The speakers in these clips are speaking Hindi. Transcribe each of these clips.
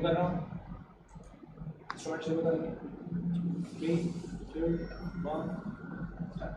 कर रहा हूँ। इंस्ट्रूमेंट शुरू करेंगे। 3, 2, 1 स्टार्ट।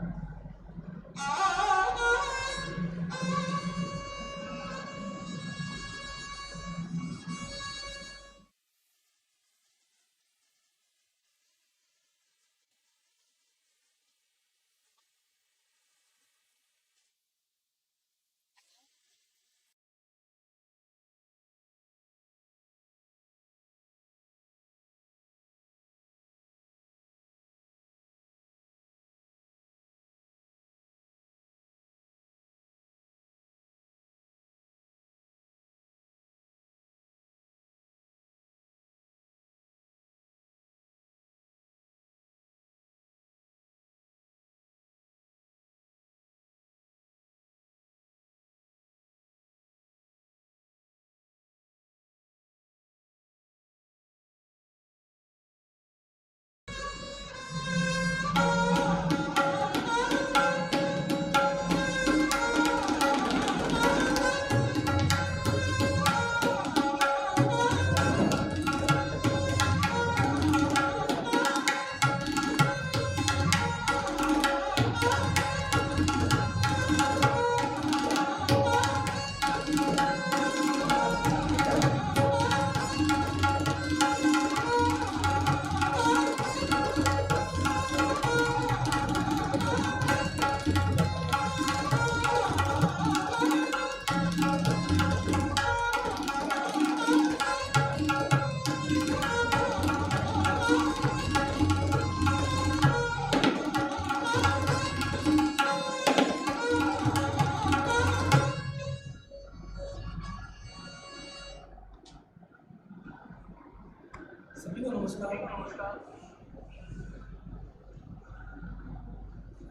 सभी को नमस्कार।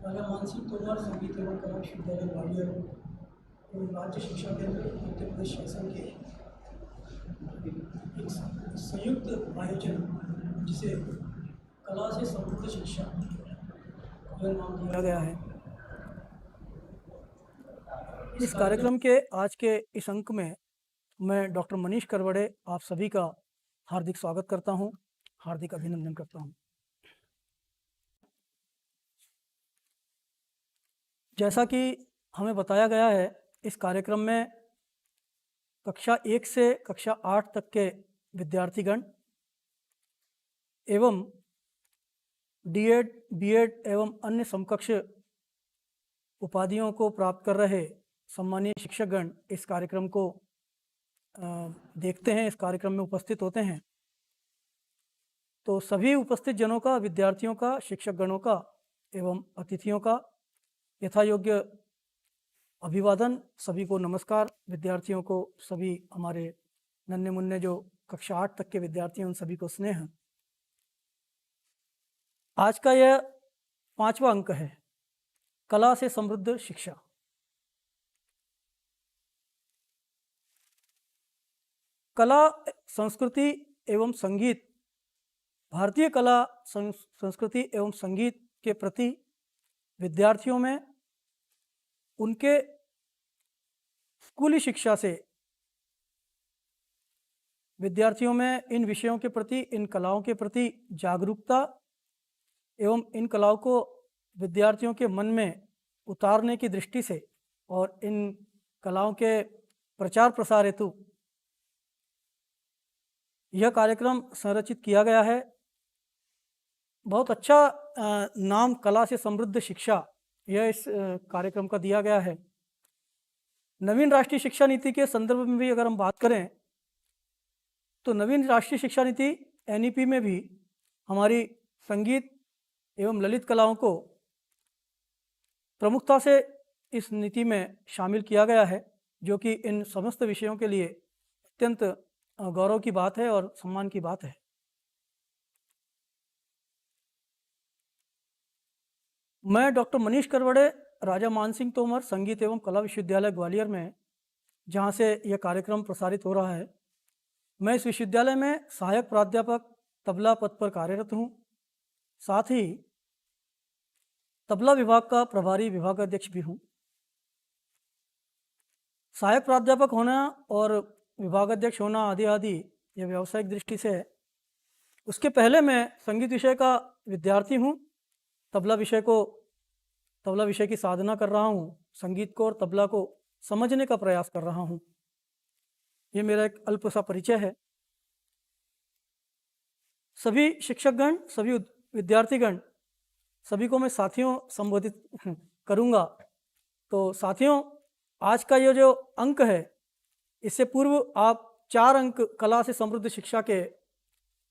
राजा मानसिंह तोमर संगीत एवं कला विश्वविद्यालय ग्वालियर एवं राज्य शिक्षा केंद्र मध्य प्रदेश शासन के एक संयुक्त आयोजन जिसे कला से समृद्ध शिक्षा यह नाम दिया गया है। इस कार्यक्रम के आज के इस अंक में मैं डॉक्टर मनीष करवड़े आप सभी का हार्दिक स्वागत करता हूं, हार्दिक अभिनंदन करता हूं। जैसा कि हमें बताया गया है, इस कार्यक्रम में कक्षा 1 से कक्षा 8 तक के विद्यार्थीगण एवं डीएड, बीएड एवं अन्य समकक्ष उपाधियों को प्राप्त कर रहे सम्मानीय शिक्षकगण इस कार्यक्रम को देखते हैं, इस कार्यक्रम में उपस्थित होते हैं। तो सभी उपस्थित जनों का, विद्यार्थियों का, शिक्षकगणों का एवं अतिथियों का यथा योग्य अभिवादन। सभी को नमस्कार। विद्यार्थियों को, सभी हमारे नन्हे मुन्ने जो कक्षा 8 तक के विद्यार्थी हैं, उन सभी को स्नेह। आज का यह 5वां अंक है, कला से समृद्ध शिक्षा। कला, संस्कृति एवं संगीत, भारतीय कला संस्कृति एवं संगीत के प्रति विद्यार्थियों में उनके स्कूली शिक्षा से विद्यार्थियों में इन विषयों के प्रति, इन कलाओं के प्रति जागरूकता एवं इन कलाओं को विद्यार्थियों के मन में उतारने की दृष्टि से और इन कलाओं के प्रचार प्रसार हेतु यह कार्यक्रम संरचित किया गया है। बहुत अच्छा नाम कला से समृद्ध शिक्षा यह इस कार्यक्रम का दिया गया है। नवीन राष्ट्रीय शिक्षा नीति के संदर्भ में भी अगर हम बात करें तो नवीन राष्ट्रीय शिक्षा नीति एनईपी में भी हमारी संगीत एवं ललित कलाओं को प्रमुखता से इस नीति में शामिल किया गया है, जो कि इन समस्त विषयों के लिए अत्यंत गौरव की बात है और सम्मान की बात है। मैं डॉक्टर मनीष करवड़े, राजा मानसिंह तोमर संगीत एवं कला विश्वविद्यालय ग्वालियर में, जहाँ से यह कार्यक्रम प्रसारित हो रहा है, मैं इस विश्वविद्यालय में सहायक प्राध्यापक तबला पद पर कार्यरत हूँ। साथ ही तबला विभाग का प्रभारी विभागाध्यक्ष भी हूँ। सहायक प्राध्यापक होना और विभागाध्यक्ष होना आदि आदि यह व्यावसायिक दृष्टि से है। उसके पहले मैं संगीत विषय का विद्यार्थी हूँ, तबला विषय की साधना कर रहा हूँ, संगीत को और तबला को समझने का प्रयास कर रहा हूँ। ये मेरा एक अल्प सा परिचय है। सभी शिक्षकगण, सभी विद्यार्थीगण, सभी को मैं साथियों संबोधित करूँगा। तो साथियों, आज का ये जो अंक है, इससे पूर्व आप 4 अंक कला से समृद्ध शिक्षा के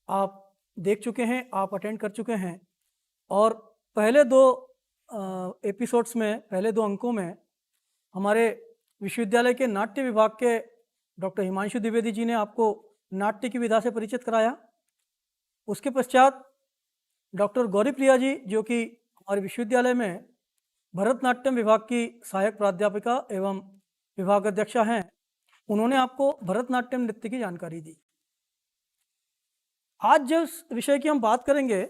आप देख चुके हैं, आप अटेंड कर चुके हैं। और पहले 2 एपिसोड्स में, पहले 2 अंकों में हमारे विश्वविद्यालय के नाट्य विभाग के डॉक्टर हिमांशु द्विवेदी जी ने आपको नाट्य की विधा से परिचित कराया। उसके पश्चात डॉक्टर गौरीप्रिया जी, जो कि हमारे विश्वविद्यालय में भरतनाट्यम विभाग की सहायक प्राध्यापिका एवं विभागाध्यक्षा हैं, उन्होंने आपको भरतनाट्यम नृत्य की जानकारी दी। आज जिस विषय की हम बात करेंगे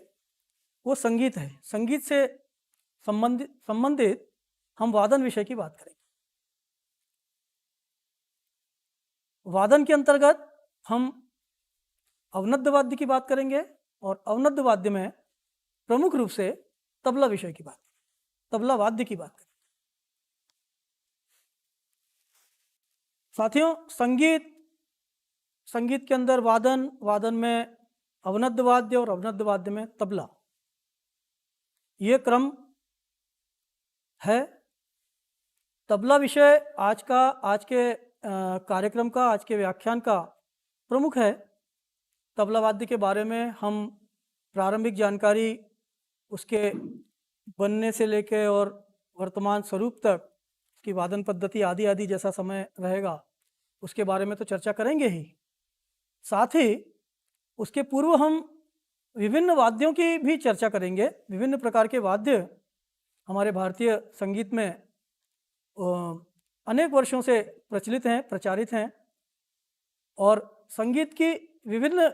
वो संगीत है। संगीत से संबंधित हम वादन विषय की बात करेंगे। वादन के अंतर्गत हम अवनद्य वाद्य की बात करेंगे और अवनद्य वाद्य में प्रमुख रूप से तबला विषय की बात, तबला वाद्य की बात करेंगे। साथियों, संगीत के अंदर वादन में अवनद्य वाद्य और अवनद्य वाद्य में तबला, ये क्रम है। तबला विषय आज के कार्यक्रम का, आज के व्याख्यान का प्रमुख है। तबला वाद्य के बारे में हम प्रारंभिक जानकारी, उसके बनने से लेकर और वर्तमान स्वरूप तक, उसकी वादन पद्धति आदि जैसा समय रहेगा उसके बारे में तो चर्चा करेंगे ही। साथ ही उसके पूर्व हम विभिन्न वाद्यों की भी चर्चा करेंगे। विभिन्न प्रकार के वाद्य हमारे भारतीय संगीत में अनेक वर्षों से प्रचलित हैं, प्रचारित हैं, और संगीत की विभिन्न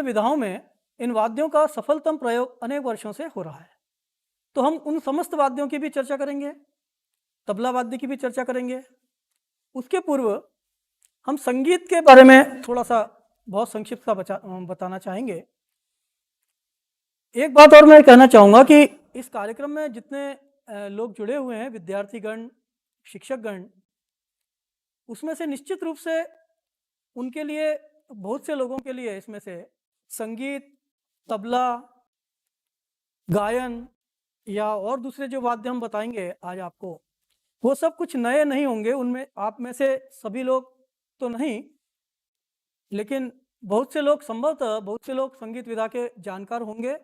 विधाओं में इन वाद्यों का सफलतम प्रयोग अनेक वर्षों से हो रहा है। तो हम उन समस्त वाद्यों की भी चर्चा करेंगे, तबला वाद्य की भी चर्चा करेंगे। उसके पूर्व हम संगीत के बारे में थोड़ा सा बहुत संक्षिप्त सा बताना चाहेंगे। एक बात और मैं कहना चाहूँगा कि इस कार्यक्रम में जितने लोग जुड़े हुए हैं, विद्यार्थीगण, शिक्षकगण, उसमें से निश्चित रूप से उनके लिए, बहुत से लोगों के लिए इसमें से संगीत, तबला, गायन या और दूसरे जो वाद्य हम बताएंगे आज आपको, वो सब कुछ नए नहीं होंगे। उनमें आप में से सभी लोग तो नहीं, लेकिन बहुत से लोग संगीत विधा के जानकार होंगे।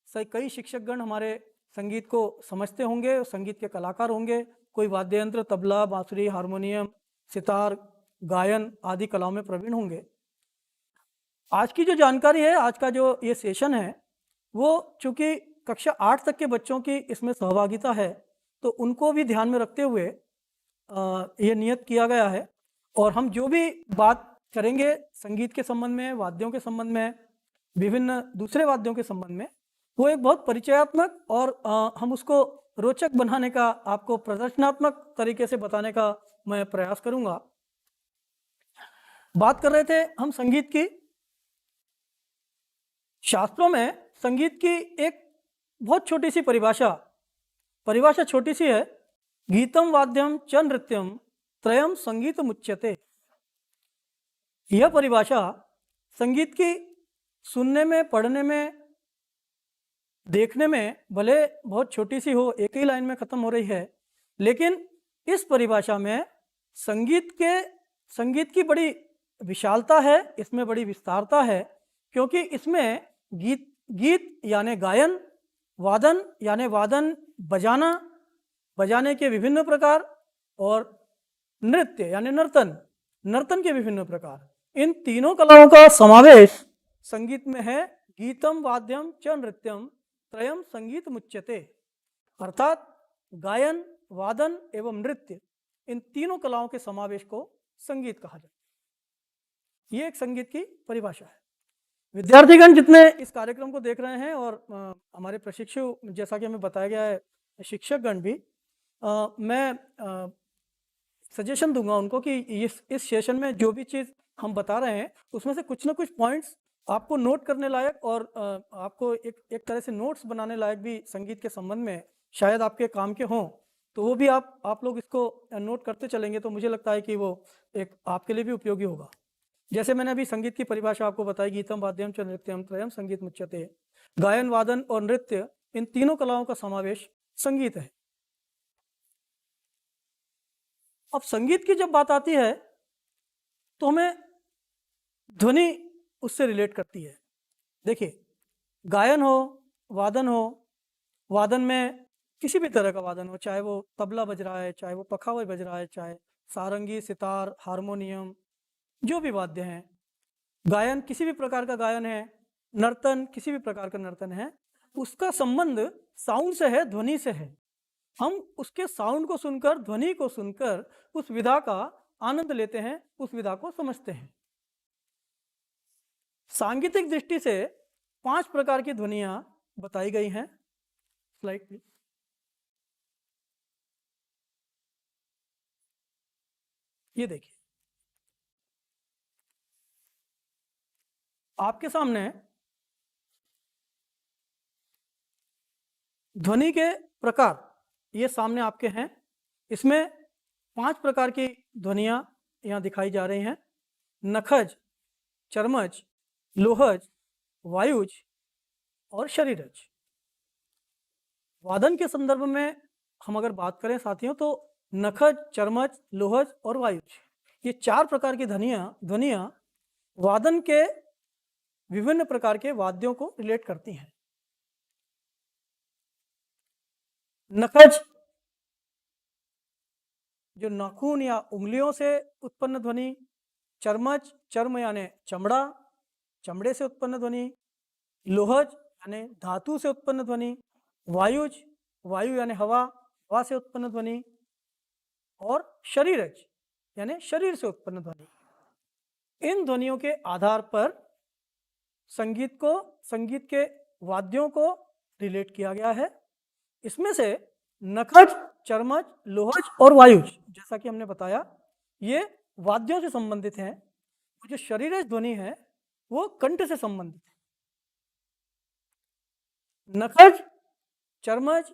कई शिक्षकगण हमारे संगीत को समझते होंगे, संगीत के कलाकार होंगे। कोई वाद्य यंत्र, तबला, बांसुरी, हारमोनियम, सितार, गायन आदि कलाओं में प्रवीण होंगे। आज की जो जानकारी है, आज का जो ये सेशन है, वो चूँकि कक्षा 8 तक के बच्चों की इसमें सहभागिता है, तो उनको भी ध्यान में रखते हुए ये नियत किया गया है। और हम जो भी बात करेंगे संगीत के संबंध में, वाद्यों के संबंध में, विभिन्न दूसरे वाद्यों के संबंध में, वो एक बहुत परिचयात्मक और हम उसको रोचक बनाने का, आपको प्रदर्शनात्मक तरीके से बताने का मैं प्रयास करूंगा। बात कर रहे थे हम संगीत की। शास्त्रों में संगीत की एक बहुत छोटी सी परिभाषा छोटी सी है। गीतम वाद्यम च नृत्यम त्रयम संगीतम उच्यते। यह परिभाषा संगीत की सुनने में, पढ़ने में, देखने में भले बहुत छोटी सी हो, एक ही लाइन में खत्म हो रही है, लेकिन इस परिभाषा में संगीत की बड़ी विशालता है, इसमें बड़ी विस्तारता है, क्योंकि इसमें गीत यानी गायन, वादन यानी वादन, बजाने के विभिन्न प्रकार, और नृत्य यानी नर्तन के विभिन्न प्रकार, इन तीनों कलाओं का समावेश संगीत में है। गीतम वाद्यम च नृत्यम त्रयम संगीतम उच्यते। अर्थात गायन, वादन एवं नृत्य, इन तीनों कलाओं के समावेश को संगीत कहा जाता है। ये एक संगीत की परिभाषा है। विद्यार्थीगण जितने इस कार्यक्रम को देख रहे हैं, और हमारे प्रशिक्षु, जैसा कि हमें बताया गया है, शिक्षकगण भी, मैं सजेशन दूंगा उनको कि इस सेशन में जो भी चीज़ हम बता रहे हैं उसमें से कुछ ना कुछ पॉइंट्स आपको नोट करने लायक और आपको एक तरह से नोट्स बनाने लायक भी संगीत के संबंध में शायद आपके काम के हों, तो वो भी आप लोग इसको नोट करते चलेंगे तो मुझे लगता है कि वो एक आपके लिए भी उपयोगी होगा। जैसे मैंने अभी संगीत की परिभाषा आपको बताई, गीतम वाद्यम च नृत्यम त्रयम संगीत मुच्यते। गायन, वादन और नृत्य, इन तीनों कलाओं का समावेश संगीत है। अब संगीत की जब बात आती है तो हमें ध्वनि उससे रिलेट करती है। देखिए, गायन हो, वादन हो, वादन में किसी भी तरह का वादन हो, चाहे वो तबला बज रहा है, चाहे वो पखावज बज रहा है, चाहे सारंगी, सितार, हारमोनियम, जो भी वाद्य हैं। गायन किसी भी प्रकार का गायन है, नर्तन किसी भी प्रकार का नर्तन है, उसका संबंध साउंड से है, ध्वनि से है। हम उसके साउंड को सुनकर, ध्वनि को सुनकर उस विधा का आनंद लेते हैं, उस विधा को समझते हैं। सांगीतिक दृष्टि से 5 प्रकार की ध्वनियां बताई गई हैं। Slide please. ये देखिए आपके सामने ध्वनि के प्रकार ये सामने आपके हैं। इसमें 5 प्रकार की ध्वनियां यहाँ दिखाई जा रही हैं। नखज, चर्मज, लोहज, वायुज और शरीरज। वादन के संदर्भ में हम अगर बात करें साथियों, तो नखज, चर्मज, लोहज और वायुज, ये 4 प्रकार की ध्वनियां वादन के विभिन्न प्रकार के वाद्यों को रिलेट करती हैं। नखज जो नाखून या उंगलियों से उत्पन्न ध्वनि, चर्मज, चर्म यानी चमड़ा, चमड़े से उत्पन्न ध्वनि, लोहज यानी धातु से उत्पन्न ध्वनि, वायुज, वायु यानी हवा, हवा से उत्पन्न ध्वनि, और शरीरज यानी शरीर से उत्पन्न ध्वनि। इन ध्वनियों के आधार पर संगीत के वाद्यों को रिलेट किया गया है। इसमें से नखज, चर्मज, लोहज और वायुज, जैसा कि हमने बताया, ये वाद्यों से संबंधित हैं। जो शरीरज ध्वनि है वो कंठ से संबंधित है। नखज, चर्मज,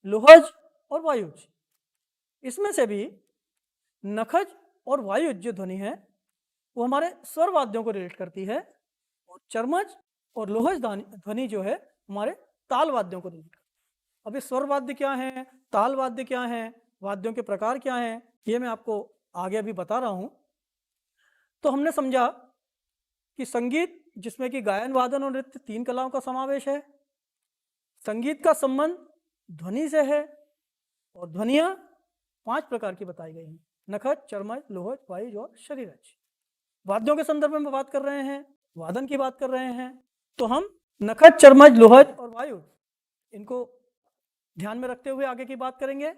लोहज और वायुज, इसमें से भी नखज और वायुज जो ध्वनि है वो हमारे स्वर वाद्यों को रिलेट करती है, और चर्मज और लोहज ध्वनि जो है हमारे ताल वाद्यों को रिलेट करती है। अभी स्वर वाद्य क्या है, ताल वाद्य क्या है, वाद्यों के प्रकार क्या हैं, ये मैं आपको आगे अभी बता रहा हूं। तो हमने समझा कि संगीत जिसमें कि गायन, वादन और नृत्य 3 कलाओं का समावेश है। संगीत का संबंध ध्वनि से है, और ध्वनियां 5 प्रकार की बताई गई हैं: नखज, चर्मज, लोहज, वायुज और शरीरज। वाद्यों के संदर्भ में बात कर रहे हैं, वादन की बात कर रहे हैं, तो हम नखज, चर्मज, लोहज और वायुज, इनको ध्यान में रखते हुए आगे की बात करेंगे।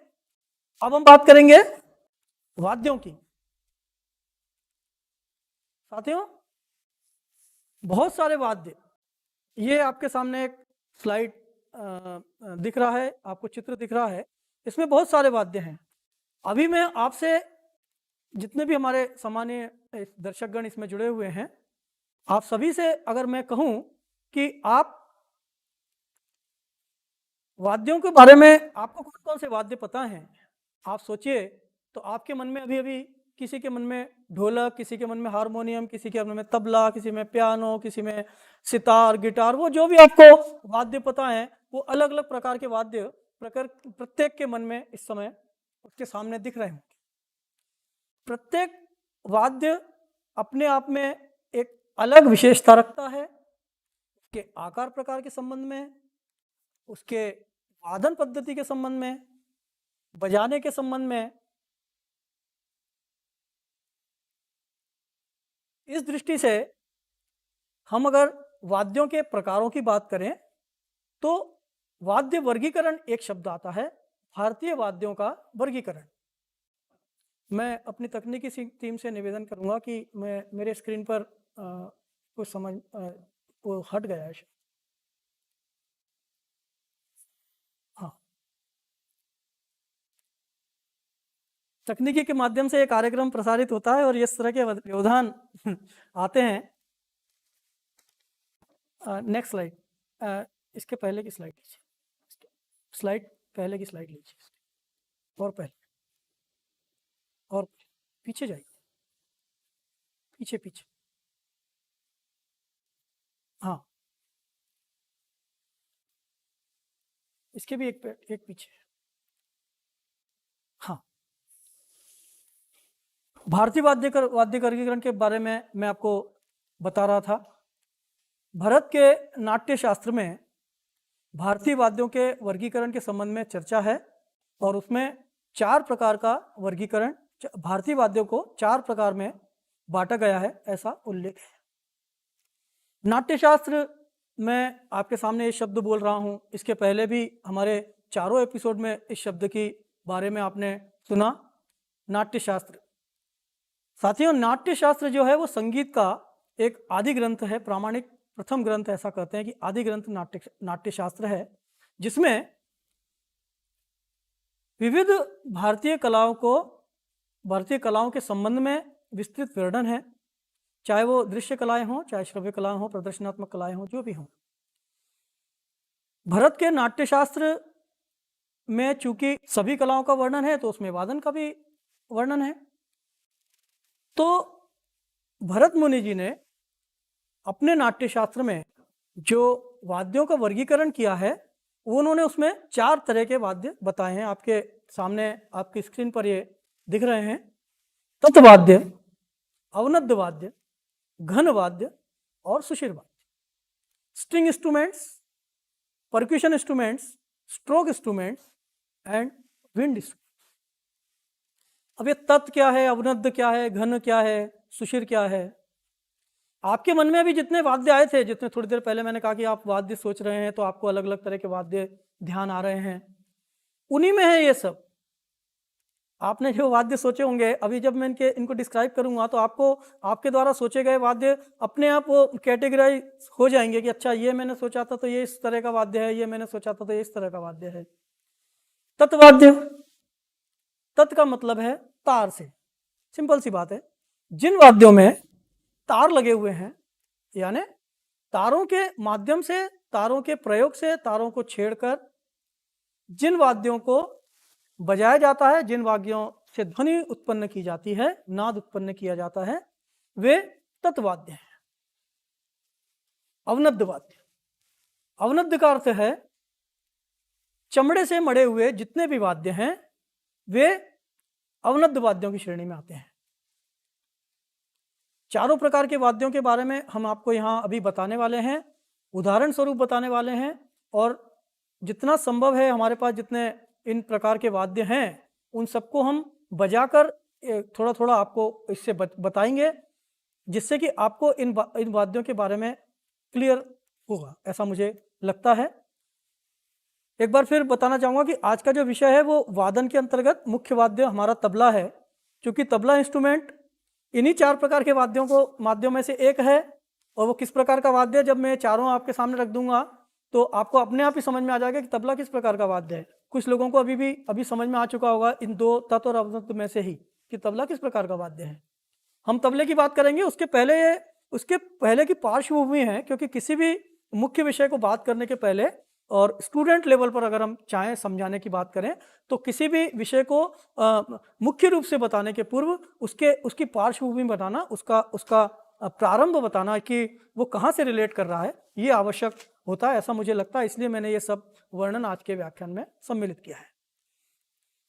अब हम बात करेंगे वाद्यों की। साथियों, बहुत सारे वाद्य, ये आपके सामने एक स्लाइड दिख रहा है, आपको चित्र दिख रहा है, इसमें बहुत सारे वाद्य हैं। अभी मैं आपसे, जितने भी हमारे सामान्य दर्शकगण इसमें जुड़े हुए हैं, आप सभी से अगर मैं कहूं कि आप वाद्यों के बारे में आपको कौन कौन से वाद्य पता हैं, आप सोचिए, तो आपके मन में अभी अभी किसी के मन में ढोलक, किसी के मन में हारमोनियम, किसी के मन में तबला, किसी में पियानो, किसी में सितार, गिटार, वो जो भी आपको वाद्य पता है, वो अलग अलग प्रकार के वाद्य प्रत्येक के मन में इस समय उसके सामने दिख रहे होंगे। प्रत्येक वाद्य अपने आप में एक अलग विशेषता रखता है, उसके आकार प्रकार के संबंध में, उसके वादन पद्धति के संबंध में, बजाने के संबंध में। इस दृष्टि से हम अगर वाद्यों के प्रकारों की बात करें तो वाद्य वर्गीकरण एक शब्द आता है, भारतीय वाद्यों का वर्गीकरण। मैं अपनी तकनीकी टीम से निवेदन करूंगा कि मेरे स्क्रीन पर कुछ समझ वो हट गया है। हाँ, तकनीकी के माध्यम से ये कार्यक्रम प्रसारित होता है और इस तरह के व्यवधान आते हैं। नेक्स्ट स्लाइड, इसके पहले की स्लाइड लीजिए, स्लाइड पहले की स्लाइड लीजिए, और पहले, और पीछे जाइए, पीछे पीछे, हाँ इसके भी एक पीछे, हाँ। भारतीय वाद्य वर्गीकरण के बारे में मैं आपको बता रहा था। भरत के नाट्य शास्त्र में भारतीय वाद्यों के वर्गीकरण के संबंध में चर्चा है और उसमें 4 प्रकार का वर्गीकरण, भारतीय वाद्यों को 4 प्रकार में बांटा गया है, ऐसा उल्लेख है। नाट्यशास्त्र में आपके सामने ये शब्द बोल रहा हूँ, इसके पहले भी हमारे चारों एपिसोड में इस शब्द की बारे में आपने सुना, नाट्यशास्त्र। साथियों, नाट्यशास्त्र जो है वो संगीत का एक आदि ग्रंथ है, प्रामाणिक प्रथम ग्रंथ, ऐसा कहते हैं कि आदि ग्रंथ नाट्यशास्त्र है, जिसमें विविध भारतीय कलाओं के संबंध में विस्तृत वर्णन है, चाहे वो दृश्य कलाएं हों, चाहे श्रव्य कलाएं हों, प्रदर्शनात्मक कलाएं हों, जो भी हों। भरत के नाट्यशास्त्र में चूंकि सभी कलाओं का वर्णन है तो उसमें वादन का भी वर्णन है। तो भरत मुनि जी ने अपने नाट्यशास्त्र में जो वाद्यों का वर्गीकरण किया है, उन्होंने उसमें 4 तरह के वाद्य बताए हैं। आपके सामने आपकी स्क्रीन पर ये दिख रहे हैं। तत्वाद्य, अवनद्य वाद्य, घन वाद्य और सुशिर वाद्य। String instruments, percussion instruments, stroke instruments and wind instruments. अब ये तत् क्या है, अवनद्य क्या है, घन क्या है, सुशिर क्या है? आपके मन में अभी जितने वाद्य आए थे, जितने थोड़ी देर पहले मैंने कहा कि आप वाद्य सोच रहे हैं तो आपको अलग अलग तरह के वाद्य ध्यान आ रहे हैं, उन्हीं में है ये सब। आपने जो वाद्य सोचे होंगे, अभी जब मैं इनको डिस्क्राइब करूंगा तो आपको आपके द्वारा सोचे गए वाद्य अपने आप कैटेगराइज हो जाएंगे कि अच्छा ये मैंने सोचा था तो ये इस तरह का वाद्य है, ये मैंने सोचा था तो ये इस तरह का वाद्य है। तत्वाद्य, तत् का मतलब है तार से, सिंपल सी बात है। जिन वाद्यों में तार लगे हुए हैं, यानी तारों के माध्यम से, तारों के प्रयोग से, तारों को छेड़कर जिन वाद्यों को बजाया जाता है, जिन वाद्यों से ध्वनि उत्पन्न की जाती है, नाद उत्पन्न किया जाता है, वे तत्वाद्य हैं। अवनद्य वाद्य, अवनद्य का अर्थ है चमड़े से मढ़े हुए जितने भी वाद्य हैं वे अवनद्य वाद्यों की श्रेणी में आते हैं। 4 प्रकार के वाद्यों के बारे में हम आपको यहाँ अभी बताने वाले हैं, उदाहरण स्वरूप बताने वाले हैं, और जितना संभव है हमारे पास जितने इन प्रकार के वाद्य हैं उन सबको हम बजाकर थोड़ा थोड़ा आपको इससे बताएंगे, जिससे कि आपको इन वाद्यों के बारे में क्लियर होगा, ऐसा मुझे लगता है। एक बार फिर बताना चाहूँगा कि आज का जो विषय है वो वादन के अंतर्गत मुख्य वाद्य हमारा तबला है, क्योंकि तबला इंस्ट्रूमेंट इन्हीं 4 प्रकार के वाद्यों में से एक है। और वो किस प्रकार का वाद्य है, जब मैं चारों आपके सामने रख दूंगा तो आपको अपने आप ही समझ में आ जाएगा कि तबला किस प्रकार का वाद्य है। कुछ लोगों को अभी समझ में आ चुका होगा इन 2 तत् और अवनद्य में से ही कि तबला किस प्रकार का वाद्य है। हम तबले की बात करेंगे, उसके पहले की पार्श्वभूमि है, क्योंकि किसी भी मुख्य विषय को बात करने के पहले और स्टूडेंट लेवल पर अगर हम चाहें समझाने की बात करें तो किसी भी विषय को मुख्य रूप से बताने के पूर्व उसकी पार्श्वभूमि बताना, उसका प्रारंभ बताना कि वो कहाँ से रिलेट कर रहा है, ये आवश्यक होता है, ऐसा मुझे लगता है। इसलिए मैंने ये सब वर्णन आज के व्याख्यान में सम्मिलित किया है।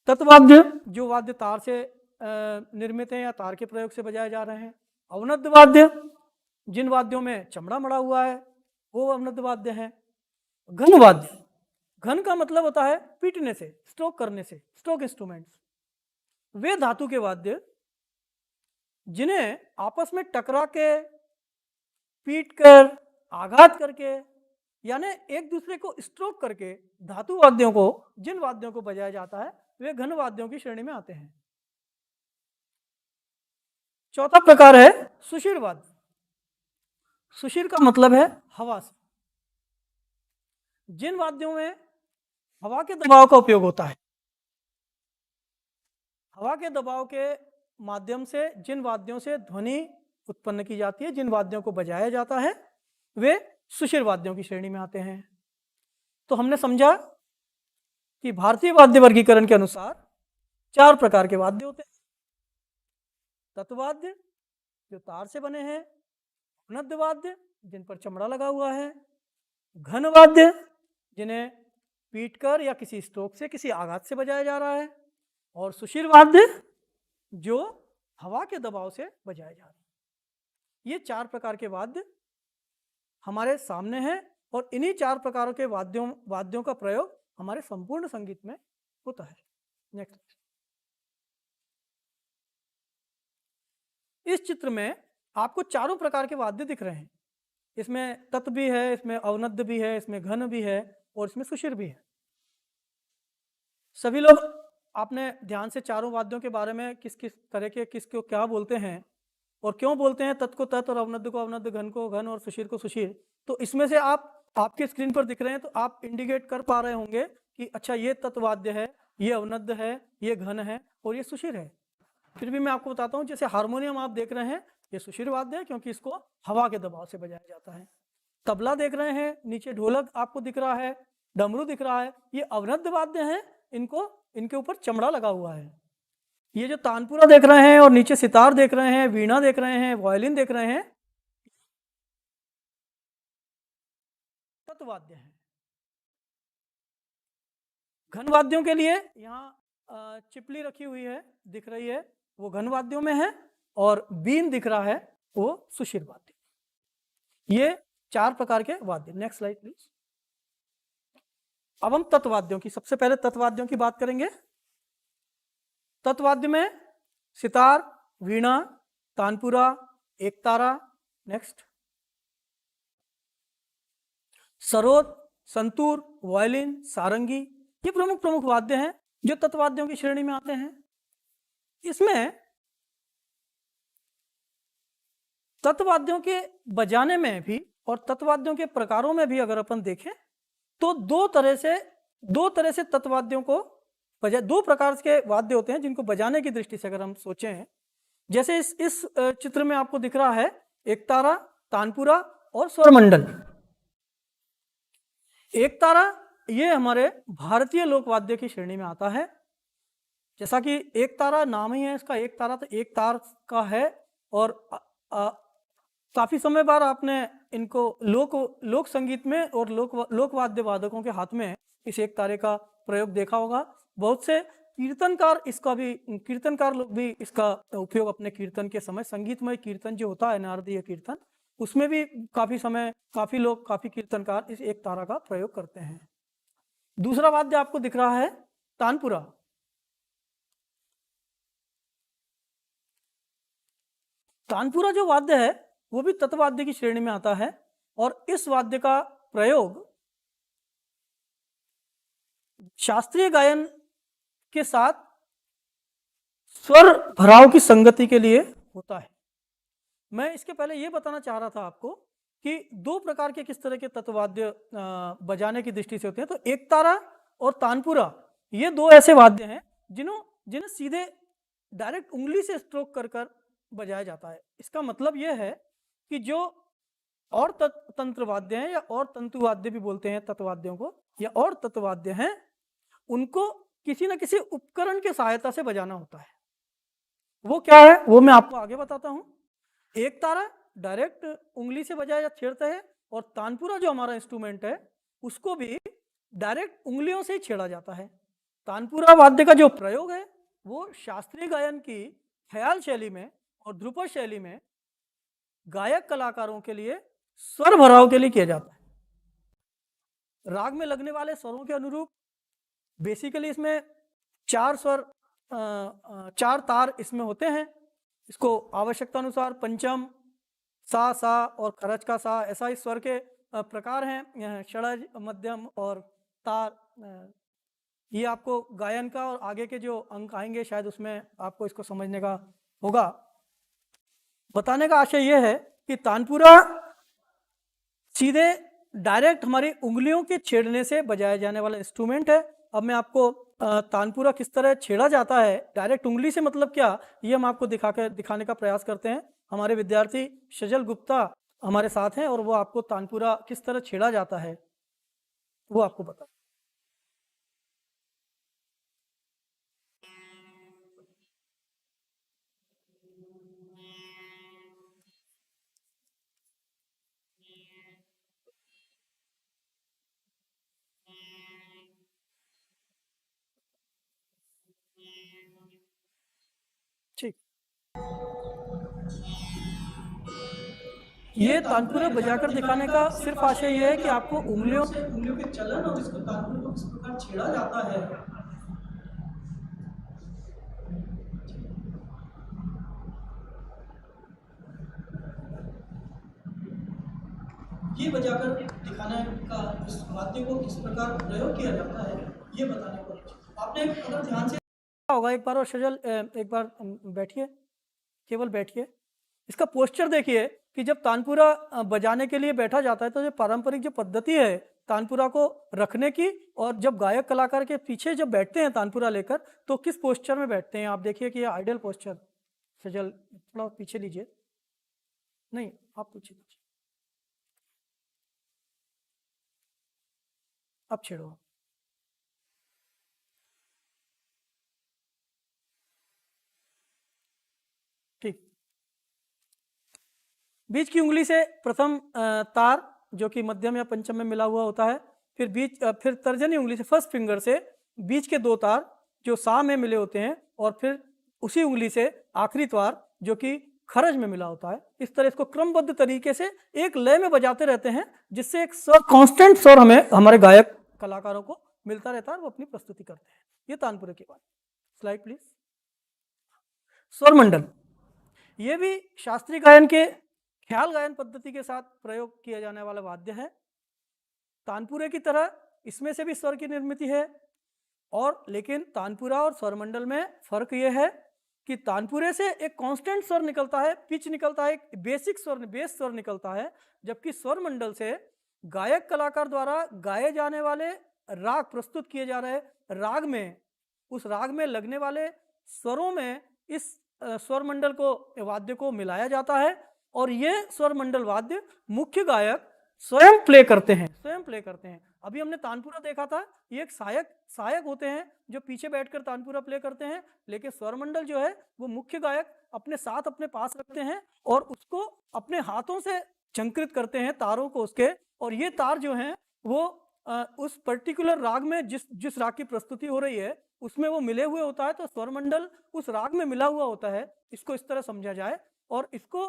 तत्वाद्य, जो वाद्य तार से निर्मित है या तार के प्रयोग से बजाए जा रहे हैं। अवनद्य वाद्य, जिन वाद्यों में चमड़ा मड़ा हुआ है वो अवनद्य वाद्य है। घन वाद्य, घन का मतलब होता है पीटने से, स्ट्रोक करने से, स्ट्रोक इंस्ट्रूमेंट्स। वे धातु के वाद्य जिन्हें आपस में टकरा के, पीट कर, आघात करके, यानी एक दूसरे को स्ट्रोक करके धातु वाद्यों को, जिन वाद्यों को बजाया जाता है वे घन वाद्यों की श्रेणी में आते हैं। चौथा प्रकार है सुशिर वाद्य। सुशिर का मतलब है हवा से। जिन वाद्यों में हवा के दबाव का उपयोग होता है, हवा के दबाव के माध्यम से जिन वाद्यों से ध्वनि उत्पन्न की जाती है, जिन वाद्यों को बजाया जाता है, वे सुषिर वाद्यों की श्रेणी में आते हैं। तो हमने समझा कि भारतीय वाद्य वर्गीकरण के अनुसार 4 प्रकार के वाद्य होते हैं। तत्वाद्य जो तार से बने हैं, अवनद्य वाद्य जिन पर चमड़ा लगा हुआ है, घन वाद्य जिन्हें पीटकर या किसी स्ट्रोक से, किसी आघात से बजाया जा रहा है, और सुषिर वाद्य जो हवा के दबाव से बजाए जा रहे हैं। ये 4 प्रकार के वाद्य हमारे सामने हैं और इन्हीं 4 प्रकारों के वाद्यों का प्रयोग हमारे संपूर्ण संगीत में होता है। नेक्स्ट, इस चित्र में आपको चारों प्रकार के वाद्य दिख रहे हैं। इसमें तत् भी है, इसमें अवनद्य भी है, इसमें घन भी है और इसमें सुषिर भी है। सभी लोग आपने ध्यान से चारों वाद्यों के बारे में किस किस तरह के किसको क्या बोलते हैं और क्यों बोलते हैं, तत् को तत् और अवनद्य को अवनद्य, घन को घन और सुषिर को सुषिर। तो इसमें से आपके स्क्रीन पर दिख रहे हैं तो आप इंडिकेट कर पा रहे होंगे कि अच्छा ये तत्वाद्य है, ये अवनद्य है, ये घन है और ये सुषिर है। फिर भी मैं आपको बताता हूँ, जैसे हारमोनियम आप देख रहे हैं, ये सुषिर वाद्य है क्योंकि इसको हवा के दबाव से बजाया जाता है। तबला देख रहे हैं, नीचे ढोलक आपको दिख रहा है, डमरू दिख रहा है, ये अवनद्य वाद्य हैं, इनके ऊपर चमड़ा लगा हुआ है। ये जो तानपुरा देख रहे हैं और नीचे सितार देख रहे हैं, वीणा देख रहे हैं, वायलिन देख रहे हैं, तत्वाद्य हैं। घन वाद्यों के लिए यहाँ चिपली रखी हुई है, दिख रही है, वो घन वाद्यों में है, और बीन दिख रहा है, वो सुषिर वाद्य। ये 4 प्रकार के वाद्य। Next slide please. अब हम तत्वाद्यों की, सबसे पहले तत्वाद्यों की बात करेंगे। तत्वाद्य में सितार, वीणा, तानपुरा, एकतारा, नेक्स्ट, सरोद, संतूर, वायलिन, सारंगी, ये प्रमुख वाद्य हैं जो तत्वाद्यों की श्रेणी में आते हैं। इसमें तत्वाद्यों के बजाने में भी और तत्वाद्यों के प्रकारों में भी अगर अपन देखें तो दो तरह से तत्वाद्यों को दो प्रकार के वाद्य होते हैं जिनको बजाने की दृष्टि से अगर हम सोचें। जैसे इस चित्र में आपको दिख रहा है एकतारा, तानपुरा और स्वरमंडल। एकतारा ये हमारे भारतीय लोकवाद्य की श्रेणी में आता है। जैसा कि एकतारा नाम ही है इसका, एकतारा तो एक तार का है, और काफी समय बाद आपने इनको लोक संगीत में और लोकवाद्य वादकों के हाथ में इस एक तारे का प्रयोग देखा होगा। बहुत से कीर्तनकार लोग भी इसका उपयोग अपने कीर्तन के समय, संगीतमय कीर्तन जो होता है, नारदीय कीर्तन, उसमें भी काफी कीर्तनकार इस एक तारा का प्रयोग करते हैं। दूसरा वाद्य आपको दिख रहा है तानपुरा। तानपुरा जो वाद्य है वो भी तत्वाद्य की श्रेणी में आता है, और इस वाद्य का प्रयोग शास्त्रीय गायन के साथ स्वर भराव की संगति के लिए होता है। मैं इसके पहले ये बताना चाह रहा था आपको कि दो प्रकार के किस तरह के तत्वाद्य बजाने की दृष्टि से होते हैं। तो एकतारा और तानपुरा ये दो ऐसे वाद्य हैं जिन्हें सीधे डायरेक्ट उंगली से स्ट्रोक कर बजाया जाता है। इसका मतलब यह है कि जो और तंत्र वाद्य हैं या और तंतु वाद्य भी बोलते हैं तत्वाद्यों को, या और तत्वाद्य हैं, उनको किसी न किसी उपकरण के सहायता से बजाना होता है। वो क्या है वो मैं आपको आगे बताता हूं। एक तारा डायरेक्ट उंगली से बजाया छेड़ता है, और तानपुरा जो हमारा इंस्ट्रूमेंट है उसको भी डायरेक्ट उंगलियों से ही छेड़ा जाता है। तानपुरा वाद्य का जो प्रयोग है वो शास्त्रीय गायन की ख्याल शैली में और ध्रुपद शैली में गायक कलाकारों के लिए स्वर भराव के लिए किया जाता है। राग में लगने वाले स्वरों के अनुरूप बेसिकली इसमें 4 स्वर 4 तार इसमें होते हैं। इसको आवश्यकता अनुसार पंचम, सा और खरज का सा, ऐसा इस स्वर के प्रकार हैं, षडज, मध्यम और तार। ये आपको गायन का और आगे के जो अंक आएंगे शायद उसमें आपको इसको समझने का होगा। बताने का आशय यह है कि तानपुरा सीधे डायरेक्ट हमारी उंगलियों के छेड़ने से बजाया जाने वाला इंस्ट्रूमेंट है। अब मैं आपको तानपुरा किस तरह छेड़ा जाता है डायरेक्ट उंगली से, मतलब क्या, ये हम आपको दिखाने का प्रयास करते हैं। हमारे विद्यार्थी सजल गुप्ता हमारे साथ हैं और वो आपको तानपुरा किस तरह छेड़ा जाता है वो आपको बता। ठीक, ये तानपुरा बजाकर दिखाने का सिर्फ आशय ये है कि आपको उंगलियों के चलन और इसको तानपुरे को किस प्रकार छेड़ा जाता है ये बजाकर दिखाने का, इस वाद्य को किस प्रकार प्रयोग किया जाता है ये बताने को। आपने अगर ध्यान से होगा एक बार, और सजल एक बार बैठिए, केवल बैठिए, इसका पोस्चर देखिए कि जब तानपुरा बजाने के लिए बैठा जाता है तो जो पारंपरिक जो पद्धति है तानपुरा को रखने की, और जब गायक कलाकार के पीछे जब बैठते हैं तानपुरा लेकर तो किस पोस्चर में बैठते हैं। आप देखिए कि ये आइडियल पोस्चर, सजल थोड़ा पीछे लीजिए, नहीं आप पीछे लीजिए, अब छेड़ो। ठीक, बीच की उंगली से प्रथम तार जो कि मध्यम या पंचम में मिला हुआ होता है, फिर तर्जनी उंगली से फर्स्ट फिंगर से बीच के दो तार जो सा में मिले होते हैं, और फिर उसी उंगली से आखिरी तार जो कि खरज में मिला होता है। इस तरह इसको क्रमबद्ध तरीके से एक लय में बजाते रहते हैं, जिससे एक स्वर, कांस्टेंट स्वर हमें हमारे गायक कलाकारों को मिलता रहता है और वो अपनी प्रस्तुति करते हैं। ये तानपुरे की बात। Slide please. स्वर मंडल, ये भी शास्त्रीय गायन के ख्याल गायन पद्धति के साथ प्रयोग किया जाने वाला वाद्य है। तानपुरे की तरह इसमें से भी स्वर की निर्मिति है, और लेकिन तानपुरा और स्वरमंडल में फर्क यह है कि तानपुरे से एक कांस्टेंट स्वर निकलता है, पिच निकलता है, एक बेसिक स्वर, बेस स्वर निकलता है, जबकि स्वरमंडल से गायक कलाकार द्वारा गाए जाने वाले राग, प्रस्तुत किए जा रहे राग में, उस राग में लगने वाले स्वरों में इस स्वरमंडल को, वाद्य को मिलाया जाता है, और ये स्वरमंडल वाद्य मुख्य गायक स्वयं प्ले करते हैं। अभी हमने तानपुरा देखा था, ये एक सहायक होते हैं जो पीछे बैठकर तानपुरा प्ले करते हैं, लेकिन स्वरमंडल जो है वो मुख्य गायक अपने साथ, अपने पास रखते हैं और उसको अपने हाथों से झंकृत करते हैं तारों को उसके, और ये तार जो हैं वो उस पर्टिकुलर राग में जिस राग की प्रस्तुति हो रही है उसमें वो मिले हुए होता है, तो स्वरमंडल उस राग में मिला हुआ होता है। इसको इस तरह समझा जाए, और इसको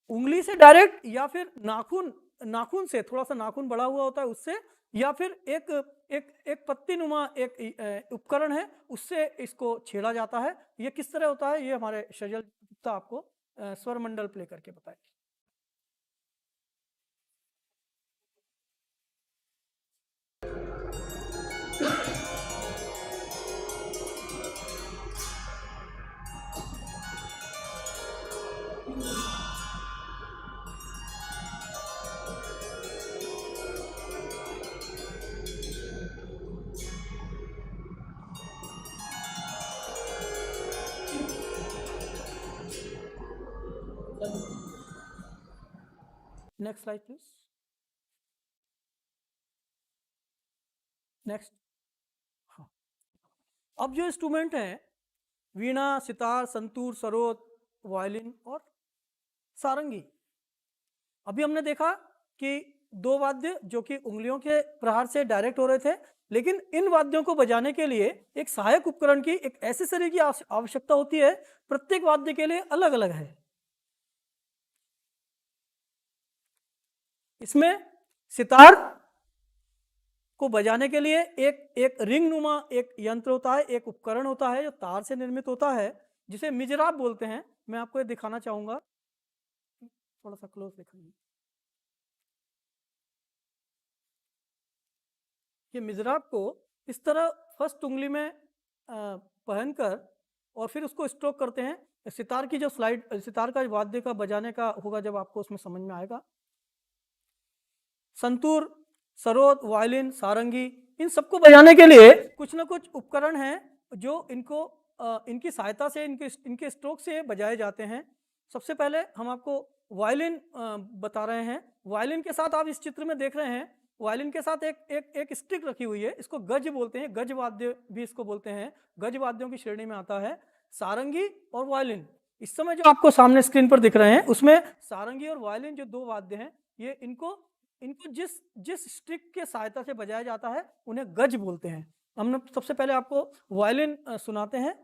उंगली से डायरेक्ट या फिर नाखून से, थोड़ा सा नाखून बड़ा हुआ होता है उससे, या फिर एक पत्ती नुमा एक उपकरण है उससे इसको छेड़ा जाता है। ये किस तरह होता है ये हमारे सजल गुप्ता आपको स्वरमंडल प्ले करके बताएंगे। Next slide please. नेक्स्ट। हाँ, अब जो इंस्ट्रूमेंट हैं वीणा, सितार, संतूर, सरोद, वायलिन और सारंगी। अभी हमने देखा कि दो वाद्य जो कि उंगलियों के प्रहार से डायरेक्ट हो रहे थे, लेकिन इन वाद्यों को बजाने के लिए एक सहायक उपकरण की, एक एक्सेसरी की आवश्यकता होती है। प्रत्येक वाद्य के लिए अलग अलग है। इसमें सितार को बजाने के लिए एक रिंग नुमा एक यंत्र होता है, एक उपकरण होता है जो तार से निर्मित होता है, जिसे मिजराब बोलते हैं। मैं आपको ये दिखाना चाहूंगा, थोड़ा सा क्लोज दिखाइए। ये मिजराब को इस तरह फर्स्ट उंगली में पहनकर और फिर उसको स्ट्रोक करते हैं। सितार की जो स्लाइड, सितार का वाद्य का बजाने का होगा जब आपको उसमें समझ में आएगा। संतूर, सरोद, वायलिन, सारंगी, इन सबको बजाने के लिए कुछ ना कुछ उपकरण हैं जो इनको इनकी सहायता से इनके स्ट्रोक से बजाए जाते हैं। सबसे पहले हम आपको वायलिन बता रहे हैं। वायलिन के साथ आप इस चित्र में देख रहे हैं, वायलिन के साथ एक स्टिक रखी हुई है, इसको गज बोलते हैं, गज वाद्य भी इसको बोलते हैं, गज वाद्यों की श्रेणी में आता है सारंगी और वायलिन। इस समय जो आपको सामने स्क्रीन पर दिख रहे हैं उसमें सारंगी और वायलिन जो दो वाद्य हैं, ये इनको जिस जिस स्टिक के सहायता से बजाया जाता है उन्हें गज बोलते हैं। हमने सबसे पहले आपको वायलिन सुनाते हैं।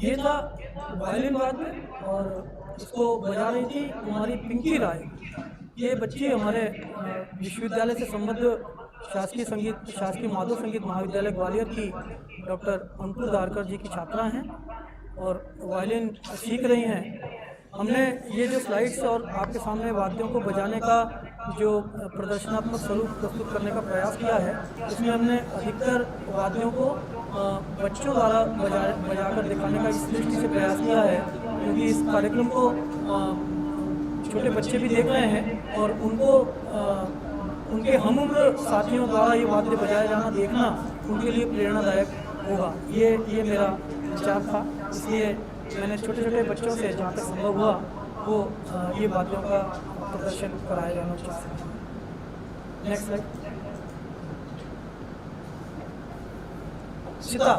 ये था वायलिन वाद्य और इसको बजा रही थी हमारी पिंकी राय। ये बच्ची हमारे विश्वविद्यालय से संबद्ध शासकीय माधव संगीत महाविद्यालय ग्वालियर की डॉक्टर अंकुर दारकर जी की छात्रा हैं और वायलिन सीख रही हैं। हमने ये जो स्लाइड्स और आपके सामने वाद्यों को बजाने का जो प्रदर्शनात्मक स्वरूप प्रस्तुत करने का प्रयास किया है, इसमें हमने अधिकतर वाद्यों को बच्चों द्वारा बजाकर दिखाने का इस दृष्टि से प्रयास किया है क्योंकि इस कार्यक्रम को छोटे बच्चे भी देख रहे हैं और उनको उनके हमउम्र साथियों द्वारा ये वाद्य बजाया जाना देखना उनके लिए प्रेरणादायक होगा। ये मेरा विचार था, इसलिए मैंने छोटे छोटे बच्चों से जहाँ तक संभव हुआ वो ये वाद्यों का प्रदर्शन कराया जाना चाहता हूँ। Next slide. सीता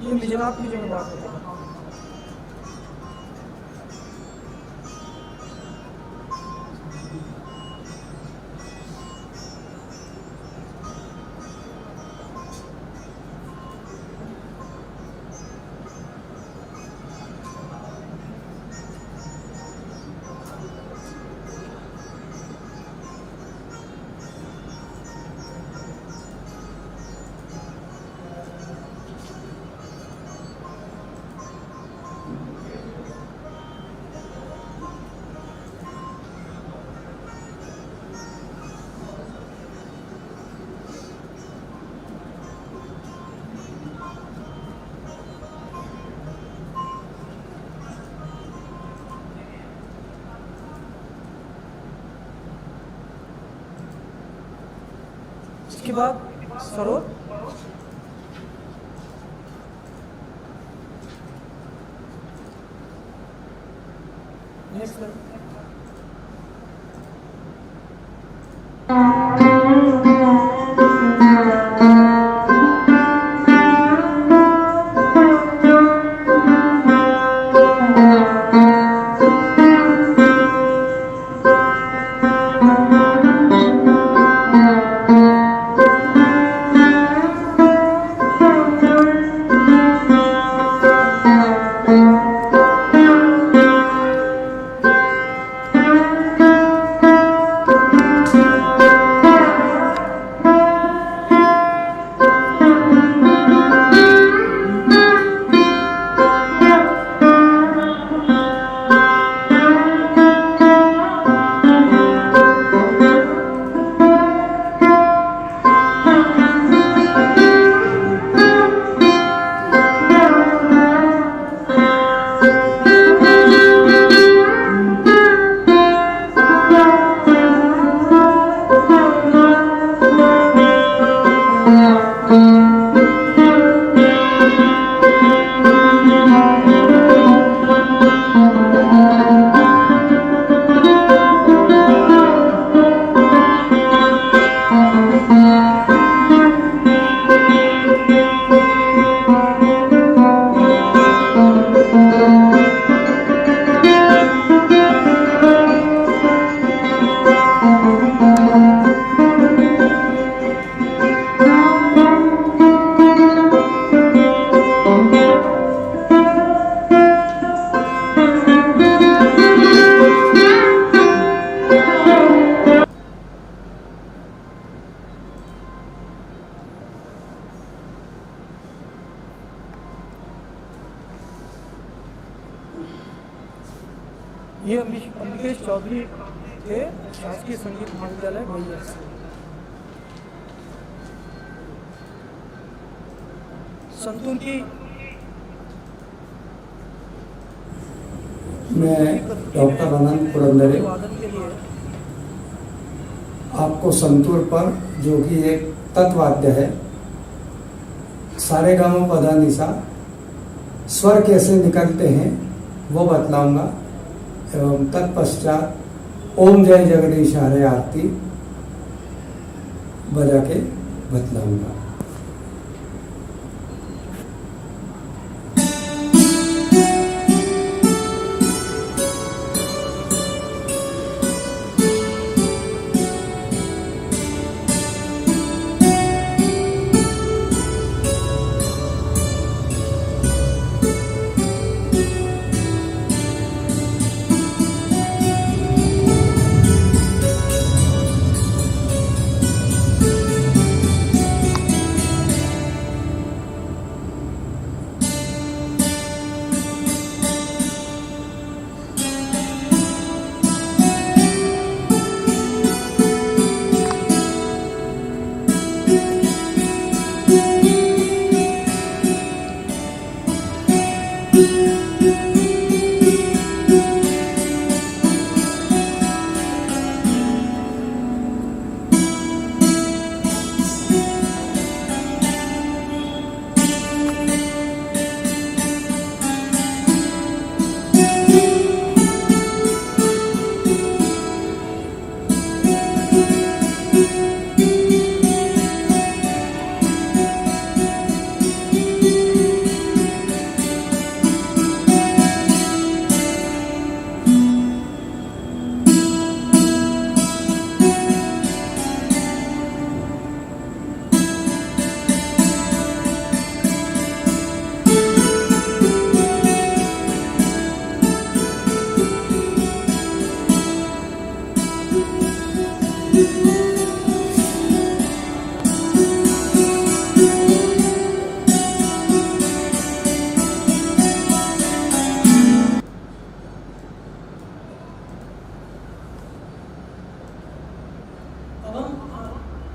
ये मिजराब की जो मैं बात करता हूँ। इसके बाद सरोद नेक्स्ट ये अम्बिकेश चौधरी थे, शासकीय संगीत महाविद्यालय मैया से। संतूर की मैं डॉक्टर अनंत पुरंदरे वादन के लिए आपको संतूर पर, जो कि एक तत्वाद्य है, सारेगामापधनिसा स्वर कैसे निकलते हैं वो बतलाऊंगा, एवं तत्पश्चात ओम जय जगदीश हरे आरती बजा के बतलाऊंगा।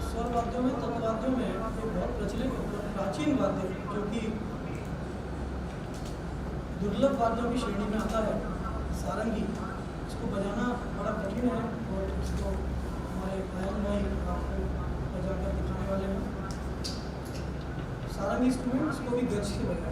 स्वर वाद्यों में, तत्वाद्यों में एक बहुत प्रचलित प्राचीन वाद्य जो कि दुर्लभ वाद्यों की श्रेणी में आता है, सारंगी। इसको बजाना बड़ा कठिन है और इसको हमारे आयन भाई आपको बजाकर दिखाने वाले हैं। सारंगी इंस्ट्रूमेंट, इसको भी गज से बजाया।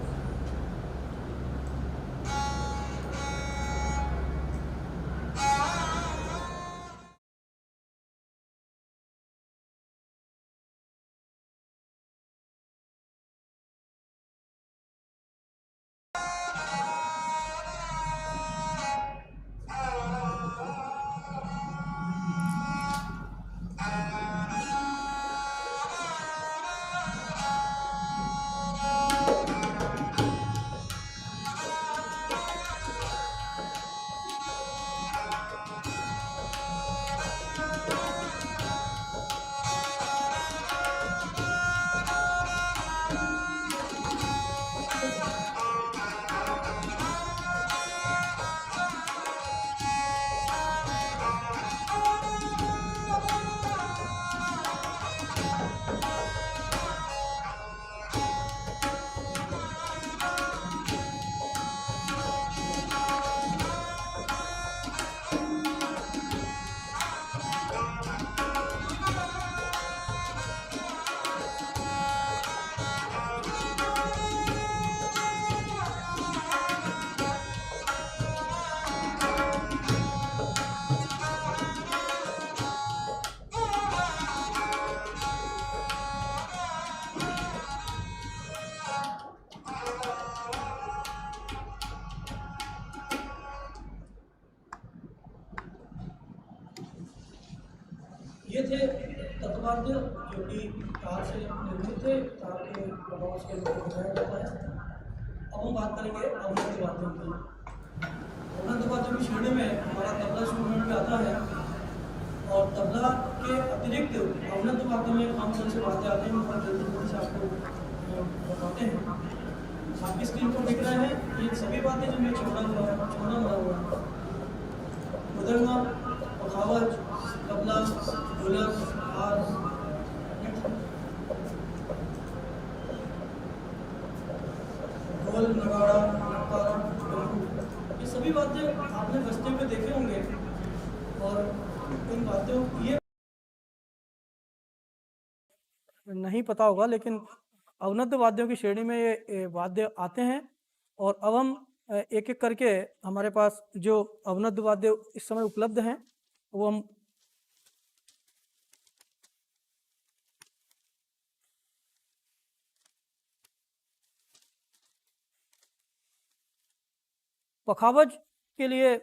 ये थे तत्वाद्य जो कि तार से निर्मित थे, तार के प्रभाव से बजाया जाता है। अब हम बात करेंगे अवनत वाद्यों की। अवनत वाद्यों की श्रेणी में हमारा तबला इंस्ट्रूमेंट भी आता है, और तबला के अतिरिक्त अवनत वाद्यों में हम कौन से वाद्य आते हैं, बहुत जल्दी से आपको बताते हैं। आपकी स्क्रीन पर दिख रहे हैं ये सभी वाद्य जिनमें छोड़ा हुआ है। मृदंगम, पखावज, तबला, ढोलक, हार, ढोल, नगाड़ा, नगारा, डमरू, ये सभी वाद्य आपने बजते हुए देखे होंगे। और इन वाद्यों ये नहीं पता होगा, लेकिन अवनद्य वाद्यों की श्रेणी में ये वाद्य आते हैं। और अब हम एक एक करके हमारे पास जो अवनद्य वाद्य इस समय उपलब्ध हैं वो हम पखावज के लिए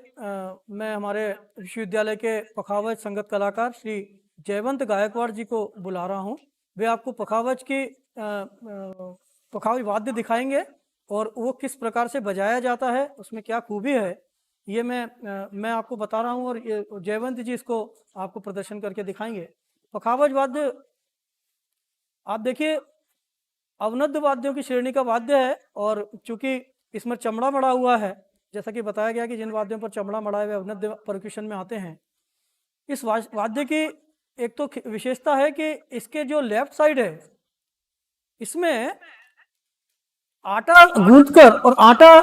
मैं हमारे विश्वविद्यालय के पखावज संगत कलाकार श्री जयवंत गायकवाड़ जी को बुला रहा हूँ। वे आपको पखावज की पखावज वाद्य दिखाएंगे और वो किस प्रकार से बजाया जाता है, उसमें क्या खूबी है, ये मैं आपको बता रहा हूँ। और ये जयवंत जी इसको आपको प्रदर्शन करके दिखाएंगे। पखावज वाद्य आप देखिए अवनद्य वाद्यों की श्रेणी का वाद्य है, और चूंकि इसमें चमड़ा मड़ा हुआ है, जैसा कि बताया गया कि जिन वाद्यों पर चमड़ा मड़ा है वे अवनद्य परक्यूशन में आते हैं। इस वाद्य की एक तो विशेषता है कि इसके जो लेफ्ट साइड है इसमें आटा गूंथकर, और आटा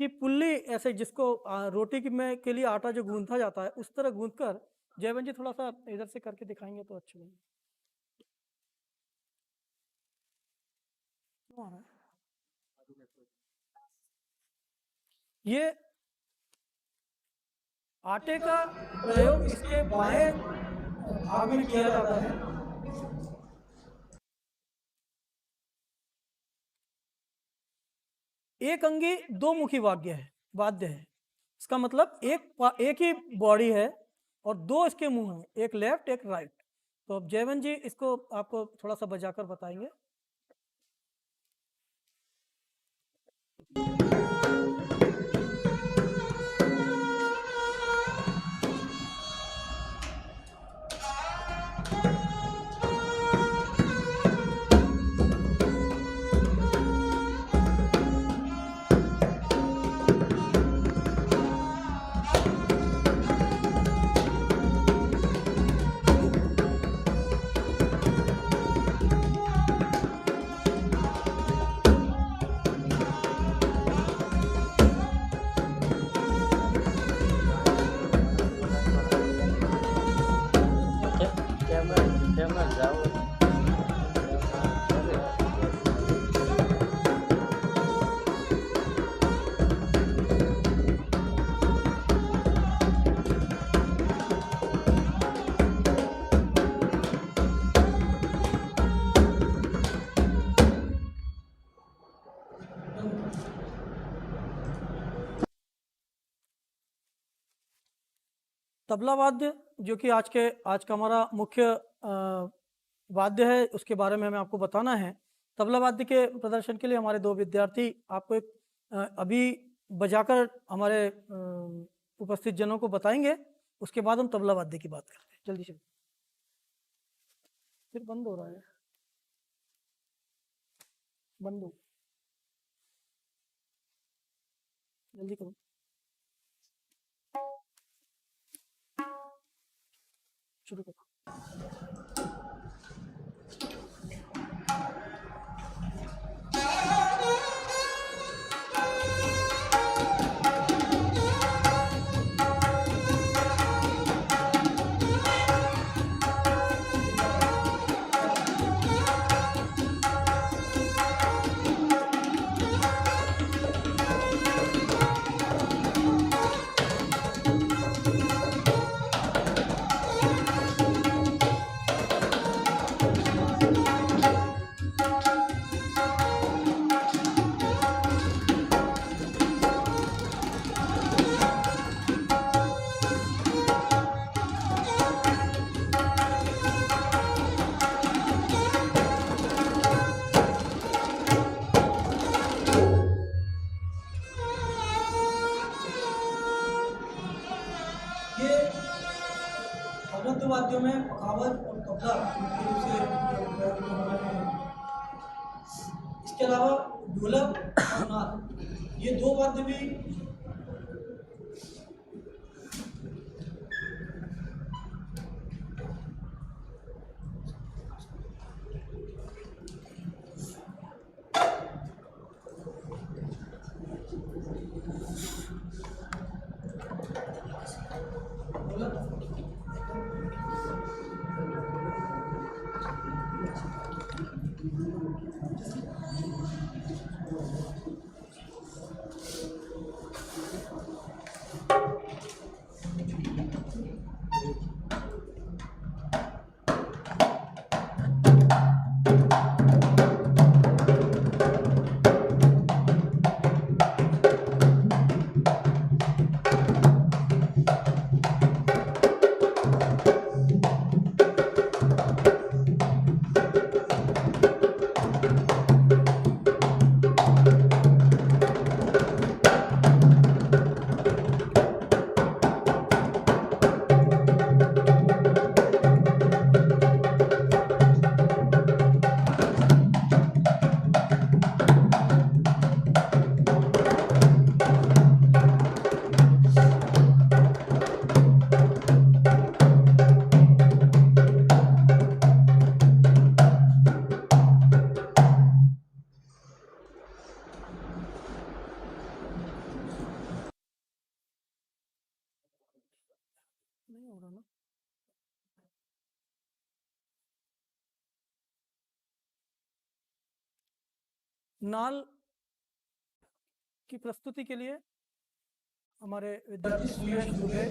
की पुल्ली ऐसे जिसको रोटी के लिए आटा जो गूंथा जाता है उस तरह गूंथकर, जयवंत जी थोड़ा सा इधर से करके दिखाएंगे तो अच्छा लगेगा। ये आटे का प्रयोग इसके बाएं भाग में किया जाता है। एक अंगी दो मुखी वाद्य है। इसका मतलब एक ही बॉडी है और दो इसके मुंह हैं, एक लेफ्ट एक राइट। तो अब जयवंत जी इसको आपको थोड़ा सा बजाकर बताएंगे। तबला वाद्य जो कि आज का हमारा मुख्य वाद्य है, उसके बारे में हमें आपको बताना है। तबला वाद्य के प्रदर्शन के लिए हमारे दो विद्यार्थी आपको एक अभी बजाकर हमारे उपस्थित जनों को बताएंगे। उसके बाद हम तबला वाद्य की बात करते हैं। जल्दी से, फिर बंद हो रहा है, बंद हो, जल्दी करो। शुरू करो। वाद्यों में पखावज और तबला मुख्य रूप से इसके अलावा ढोलक और नाद, ये दो वाद्य भी नाल की प्रस्तुति के लिए हमारे विद्यार्थी सुयश दुबे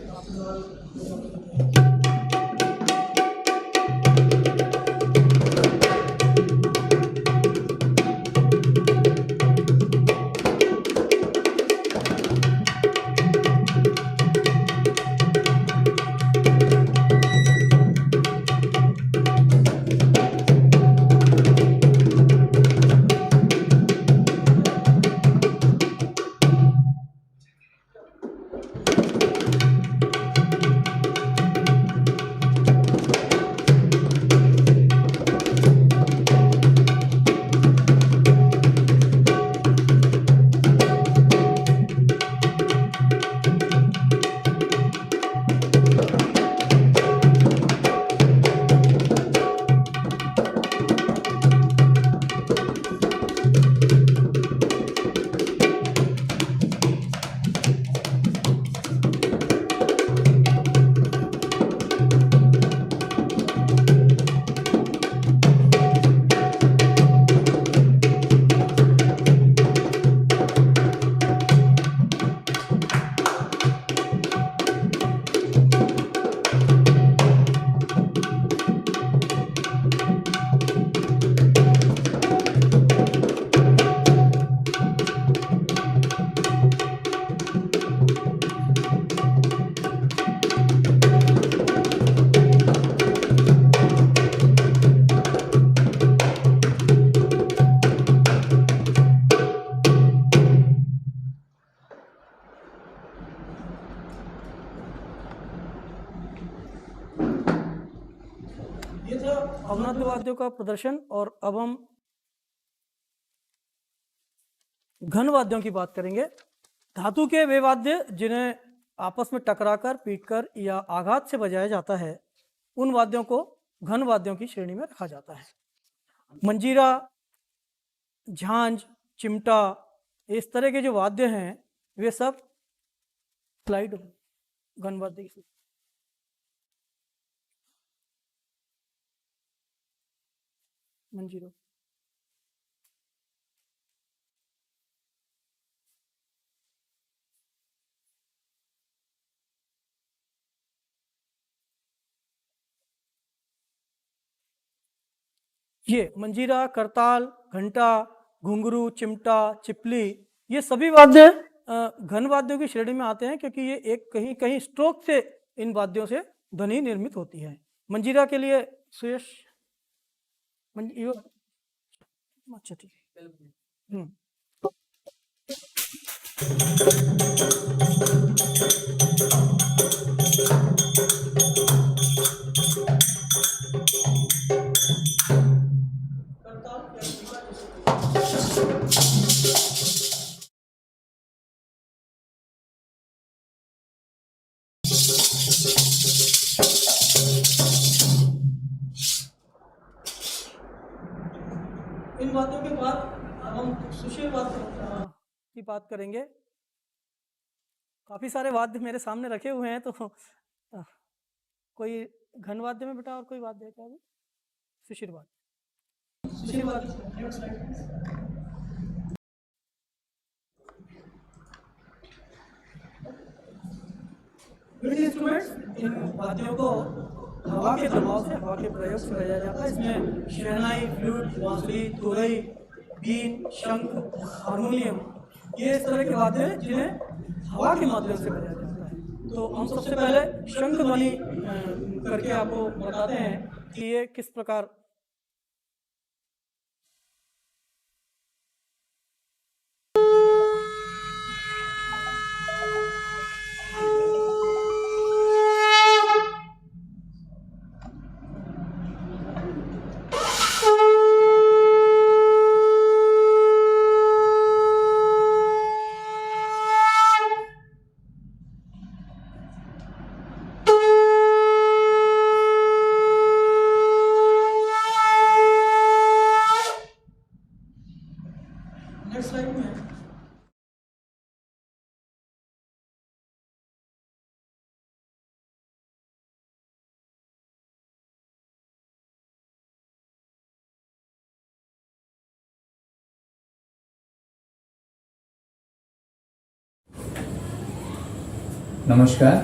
ये था अवनाद्य वाद्यों का प्रदर्शन। और अब हम घन वाद्यों की बात करेंगे। धातु के वे वाद्य जिन्हें आपस में टकराकर, पीटकर या आघात से बजाया जाता है, उन वाद्यों को घन वाद्यों की श्रेणी में रखा जाता है। मंजीरा, झांझ, चिमटा, इस तरह के जो वाद्य हैं वे सब स्लाइड घन वाद्य की। मंजीरा, ये मंजीरा, करताल, घंटा, घुंघरू, चिमटा, चिपली, ये सभी वाद्य घन वाद्यों की श्रेणी में आते हैं, क्योंकि ये एक कहीं कहीं स्ट्रोक से इन वाद्यों से ध्वनि निर्मित होती है। मंजीरा के लिए सुयश, अच्छा ठीक है। इन वाद्यों के बाद अब हम सुशील वाद्य की बात करेंगे। काफी सारे वाद्य मेरे सामने रखे हुए हैं, तो कोई घन वाद्य में बेटा और कोई वाद्य है क्या? सुशील वाद्य, सुशील वाद्य। इंस्ट्रूमेंट्स, इन वाद्यों को हवा के दबाव से, हवा के प्रयोग से बजाया जाता है। इसमें शहनाई, फ्लूट, बांसुरी, तुरई, बीन, शंख, हारमोनियम, ये इस तरह के वाद्य हैं जिन्हें हवा के माध्यम से बजाया जाता है। तो हम सबसे पहले शंख ध्वनि करके आपको बताते हैं कि ये किस प्रकार नेक्स्ट स्लाइड में नमस्कार,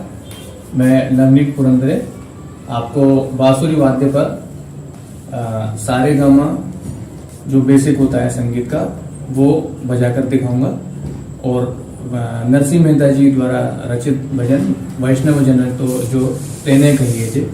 मैं नवनीत पुरंदरे आपको बांसुरी वाद्य पर सारे गामा जो बेसिक होता है संगीत का वो बजाकर दिखाऊंगा और नरसिंह मेहता जी द्वारा रचित भजन वैष्णव जन तो जो तेने कहिए थे।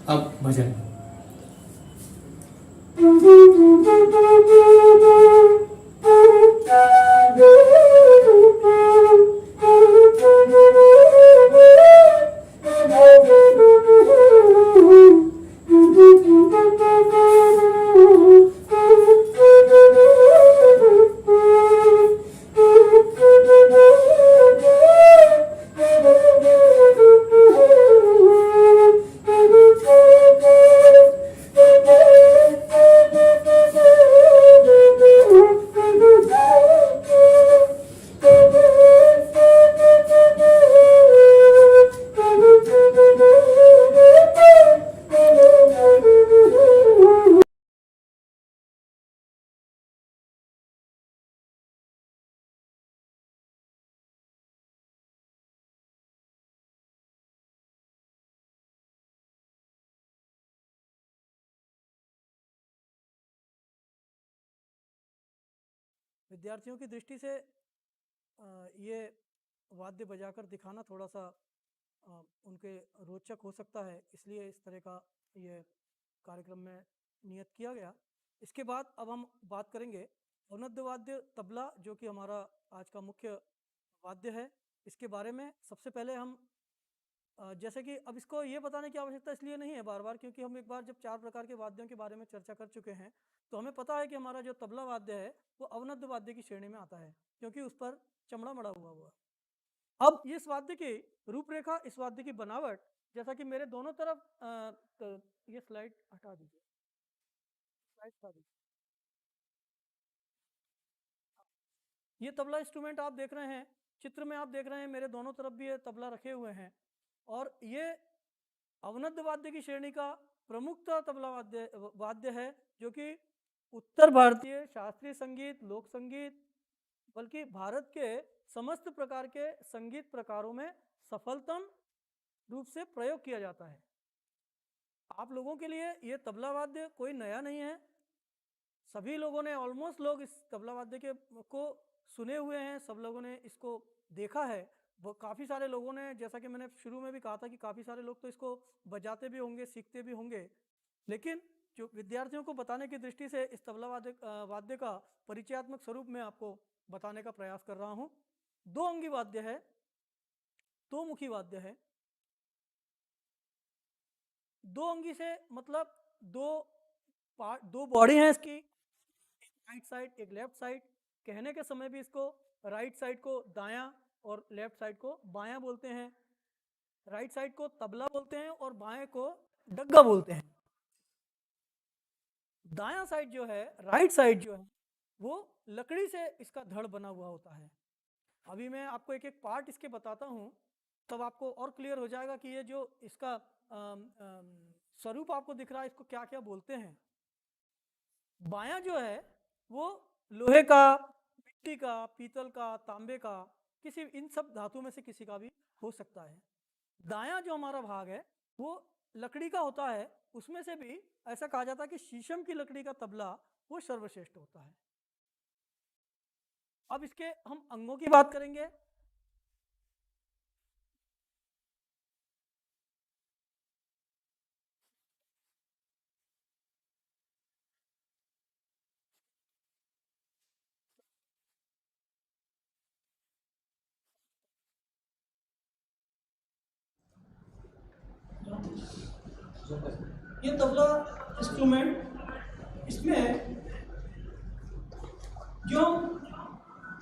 अब भजन। विद्यार्थियों की दृष्टि से ये वाद्य बजाकर दिखाना थोड़ा सा उनके रोचक हो सकता है, इसलिए इस तरह का ये कार्यक्रम में नियत किया गया। इसके बाद अब हम बात करेंगे अवनद्य वाद्य तबला, जो कि हमारा आज का मुख्य वाद्य है। इसके बारे में सबसे पहले हम जैसे कि अब इसको ये बताने की आवश्यकता इसलिए नहीं है बार बार, क्योंकि हम एक बार जब 4 प्रकार के वाद्यों के बारे में चर्चा कर चुके हैं, तो हमें पता है कि हमारा जो तबला वाद्य है वो अवनद्य वाद्य की श्रेणी में आता है, क्योंकि उस पर चमड़ा मड़ा हुआ। अब इस वाद्य की रूपरेखा, इस वाद्य की बनावट, जैसा कि मेरे दोनों तरफ ये स्लाइड हटा दीजिए, स्लाइड हटा दीजिए। ये तबला इंस्ट्रूमेंट आप देख रहे हैं, चित्र में आप देख रहे हैं मेरे दोनों तरफ भी ये तबला रखे हुए हैं, और ये अवनद्य वाद्य की श्रेणी का प्रमुखतः तबला वाद्य है, जो कि उत्तर भारतीय शास्त्रीय संगीत, लोक संगीत, बल्कि भारत के समस्त प्रकार के संगीत प्रकारों में सफलतम रूप से प्रयोग किया जाता है। आप लोगों के लिए ये तबला वाद्य कोई नया नहीं है, सभी लोगों ने, ऑलमोस्ट लोग इस तबला वाद्य को सुने हुए हैं, सब लोगों ने इसको देखा है। वो काफ़ी सारे लोगों ने, जैसा कि मैंने शुरू में भी कहा था कि काफ़ी सारे लोग तो इसको बजाते भी होंगे, सीखते भी होंगे, लेकिन जो विद्यार्थियों को बताने की दृष्टि से इस तबला वाद्य का परिचयात्मक स्वरूप में आपको बताने का प्रयास कर रहा हूँ। 2 अंगी वाद्य है, 2 मुखी वाद्य है। 2 अंगी से मतलब 2 बॉडी हैं इसकी, एक राइट साइड, एक लेफ्ट साइड। कहने के समय भी इसको राइट साइड को दायां और लेफ्ट साइड को बायां बोलते हैं। राइट साइड को तबला बोलते हैं और बाएं को डग्गा बोलते हैं। दायां साइड जो है, राइट साइड जो है, वो लकड़ी से इसका धड़ बना हुआ होता है। अभी मैं आपको एक एक पार्ट इसके बताता हूँ, तब आपको और क्लियर हो जाएगा कि ये जो इसका स्वरूप आपको दिख रहा है, इसको क्या क्या बोलते हैं। बायां जो है वो लोहे का, मिट्टी का, पीतल का, तांबे का, किसी इन सब धातु में से किसी का भी हो सकता है। दायां जो हमारा भाग है वो लकड़ी का होता है, उसमें से भी ऐसा कहा जाता है कि शीशम की लकड़ी का तबला वो सर्वश्रेष्ठ होता है। अब इसके हम अंगों की बात करेंगे। ये तबला इंस्ट्रूमेंट, इसमें जो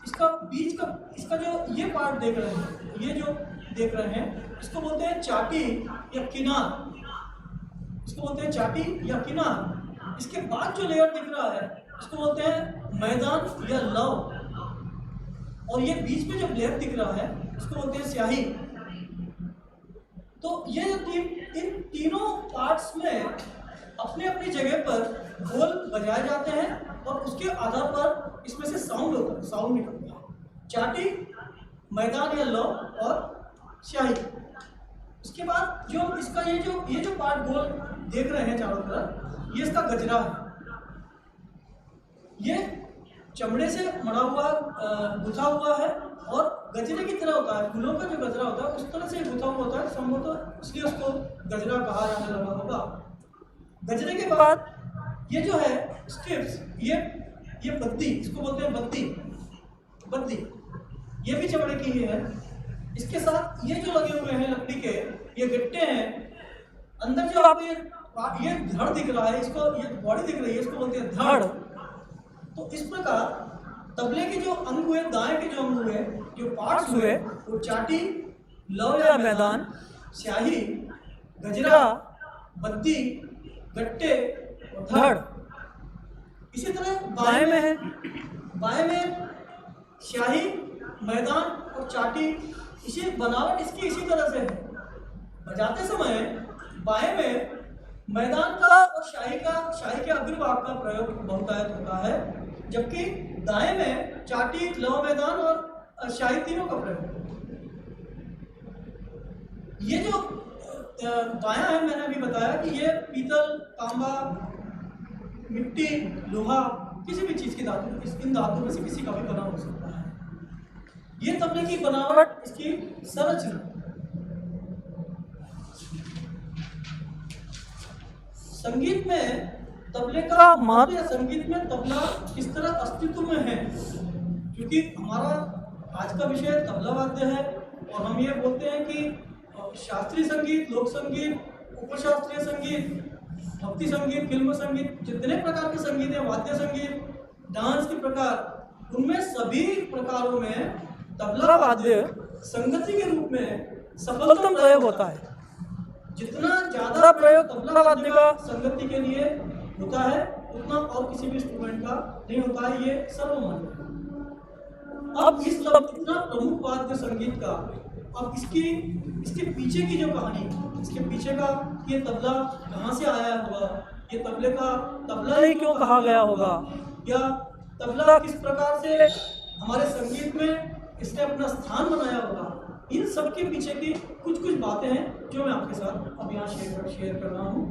इसका बीच का, इसका जो ये पार्ट देख रहे हैं, ये जो देख रहे हैं इसको बोलते हैं चाटी या किनार, इसको बोलते हैं चाटी या किनार। इसके बाद जो लेयर दिख रहा है इसको बोलते हैं मैदान या लव, और ये बीच में जो लेयर दिख रहा है इसको बोलते हैं स्याही। तो ये इन तीनों पार्ट्स में अपने अपनी जगह पर ढोल बजाए जाते हैं और उसके आधार पर इसमें से साउंड होता है, साउंड निकलता है। चाटी, मैदान या लौ और स्याही। उसके बाद जो इसका ये जो पार्ट गोल देख रहे हैं चारों तरफ, ये इसका गजरा है। ये चमड़े से मड़ा हुआ गुथा हुआ है और गजरे की तरह होता है, फूलों का जो गजरा होता है उस तरह से गुथा हुआ होता है संभवतः, इसलिए उसको गजरा कहा जाने लगा होगा। गजरे के बाद ये जो है स्ट्रिप्स, ये बद्दी, इसको बोलते हैं बद्दी, ये भी चमड़े की ही है। इसके साथ ये जो लगे हुए हैं लकड़ी के, ये गट्टे हैं। अंदर जो आपको ये धड़ दिख रहा है, इसको ये बॉडी दिख रही है, इसको बोलते हैं धड़। तो इस प्रकार तबले के जो अंग हुए, दाएं के जो अंग हुए, जो पार्ट्स हुए, वो चाटी, लौ या मैदान, स्याही, गजरा, बद्दी, गट्टे और धड़। इसी तरह बाएं में स्याही, मैदान और चाटी, इसी बनावट इसकी इसी तरह से है। बजाते समय बाएं में मैदान का और शाही के अग्रभाग का प्रयोग बहुतायत होता है, जबकि दाएं में चाटी, लौ, मैदान और शाही तीनों का प्रयोग होता है। ये जो बायां है, मैंने अभी बताया कि ये पीतल, तांबा, मिट्टी, लोहा, किसी भी चीज की धातु, इन धातु में से किसी का भी बना हो सकता है। ये तबले की बनावट, इसकी संरचना। संगीत में तबले का महत्व या संगीत में तबला किस तरह अस्तित्व में है, क्योंकि हमारा आज का विषय तबला वाद्य है और हम ये बोलते हैं कि शास्त्रीय संगीत, लोक संगीत, उपशास्त्रीय संगीत, भक्ति संगीत, फिल्म संगीत, जितने प्रकार के संगीत है, वाद्य संगीत, डांस के प्रकार, उनमें सभी प्रकारों में तबला वाद्य संगति के रूप में सफलतम प्रयोग होता है। जितना ज्यादा प्रयोग तबला वाद्य का संगति के लिए होता है, उतना और किसी भी इंस्ट्रूमेंट का नहीं होता है, ये सर्वमान्य है। अब इतना प्रमुख वाद्य संगीत का, अब इसके पीछे की जो कहानी, इसके पीछे का ये तबला कहाँ से आया होगा, ये तबले का तबला ही क्यों कहा गया होगा, या तबला किस प्रकार से हमारे संगीत में इसने अपना स्थान बनाया होगा, इन सब के पीछे की कुछ बातें हैं जो मैं आपके साथ अब यहाँ शेयर कर रहा हूँ।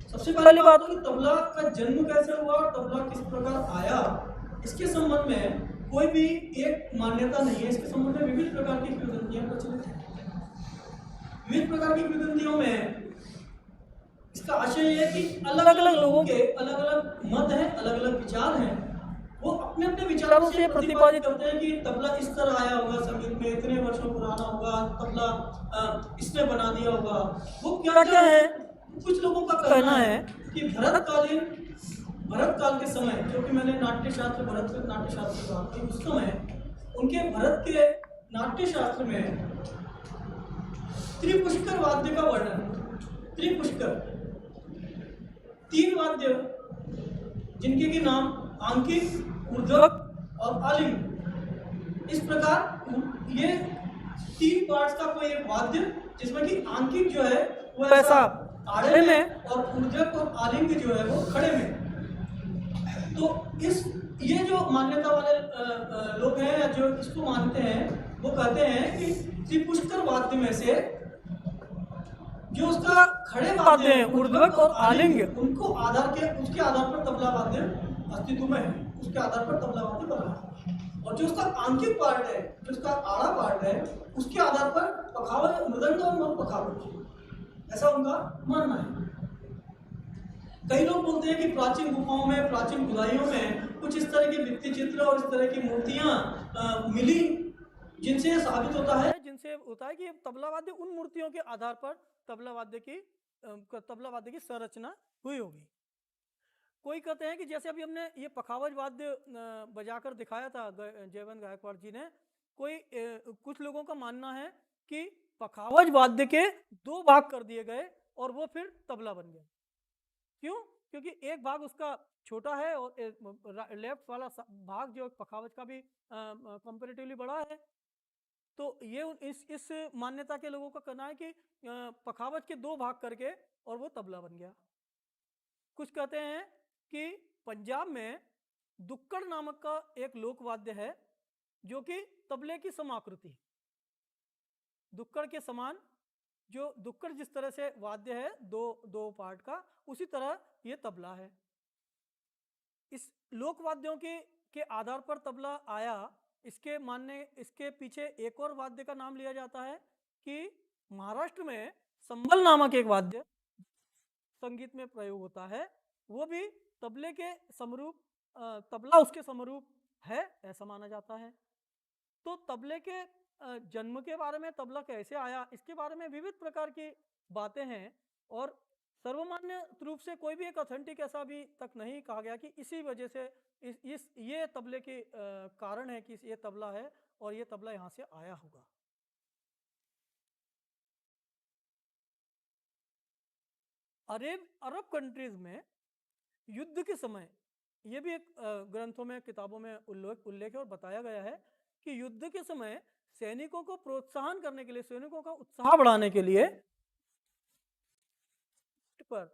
सबसे पहली बात है कि तबला का जन्म कैसे हुआ और तबला किस प्रकार आया, इसके संबंध में कोई भी एक मान्यता नहीं है। इसके संबंध में विविध प्रकार की किंवदंतियां प्रचलित हैं। विविध प्रकार की किंवदंतियों में इसका आशय यह है कि अलग अलग लोगों के अलग अलग मत हैं, अलग अलग विचार हैं। वो अपने अपने विचारों से प्रतिपादित करते हैं कि तबला इस तरह आया होगा, संगीत में इतने वर्षों पुराना होगा, तबला इसने बना दिया होगा। वो क्या है, कुछ लोगों का कहना है कि भरत काल के समय, जो कि मैंने भरत नाट्यशास्त्र की बात की, उस समय उनके भरत के नाट्यशास्त्र में त्रिपुष्कर वाद्य का वर्णन, त्रिपुष्कर 3 वाद्य जिनके के नाम आंकिक, ऊर्ध्वक और आलिंग। इस प्रकार ये 3 पार्ट्स का कोई एक वाद्य, जिसमें कि आंकिक जो है वो ऐसा आड़े में और ऊर्ध्वक और आलिंग जो है वो खड़े में। तो ये जो मान्यता वाले लोग हैं, जो इसको मानते हैं, वो कहते हैं कि त्रिपुष्कर वाद्य में से जो उसका खड़े वाद्य हैं, ऊर्ध्वक और आलिंग, उसके आधार पर तबला वाद्य अस्तित्व में है, उसके आधार पर तबला वाद्य बना है। और जो उसका आंकिक पार्ट है, जो उसका आड़ा पार्ट है, उसके आधार पर पखावज, मृदंग और पखावज, ऐसा उनका मानना है। कई लोग बोलते हैं कि प्राचीन गुफाओं में, प्राचीन खुदाइयों में कुछ इस तरह के भित्ति चित्र और इस तरह की मूर्तियां मिली, जिनसे साबित होता है कि तबला वाद्य उन मूर्तियों के आधार पर तबला वाद्य की संरचना हुई होगी। कोई कहते हैं कि जैसे अभी हमने ये पखावज वाद्य बजाकर दिखाया था जयवंत गायकवाड़ जी ने, कुछ लोगों का मानना है कि पखावज वाद्य के दो भाग कर दिए गए और वो फिर तबला बन गया। क्यों? क्योंकि एक भाग उसका छोटा है और लेफ्ट वाला भाग जो पखावज का भी कंपैरेटिवली बड़ा है। तो ये इस मान्यता के लोगों का कहना है कि पखावज के दो भाग करके और वो तबला बन गया। कुछ कहते हैं कि पंजाब में दुक्कड़ नामक का एक लोकवाद्य है जो कि तबले की समाकृति है। दुक्कड़ के समान, जो दुक्कड़ जिस तरह से वाद्य है दो पार्ट का, उसी तरह ये तबला है। इस लोकवाद्यों के आधार पर तबला आया। इसके पीछे एक और वाद्य का नाम लिया जाता है कि महाराष्ट्र में संबल नामक एक वाद्य संगीत में प्रयोग होता है, वो भी तबले के समरूप, तबला उसके समरूप है ऐसा माना जाता है। तो तबले के जन्म के बारे में, तबला कैसे आया, इसके बारे में विविध प्रकार की बातें हैं और सर्वमान्य रूप से कोई भी एक ऑथेंटिक ऐसा भी तक नहीं कहा गया कि इसी वजह से ये तबले के कारण है कि ये तबला है और ये तबला यहाँ से आया होगा। अरब कंट्रीज में युद्ध के समय, ये भी एक ग्रंथों में, किताबों में उल्लेख है और बताया गया है कि युद्ध के समय सैनिकों को प्रोत्साहन करने के लिए, सैनिकों का उत्साह बढ़ाने के लिए पर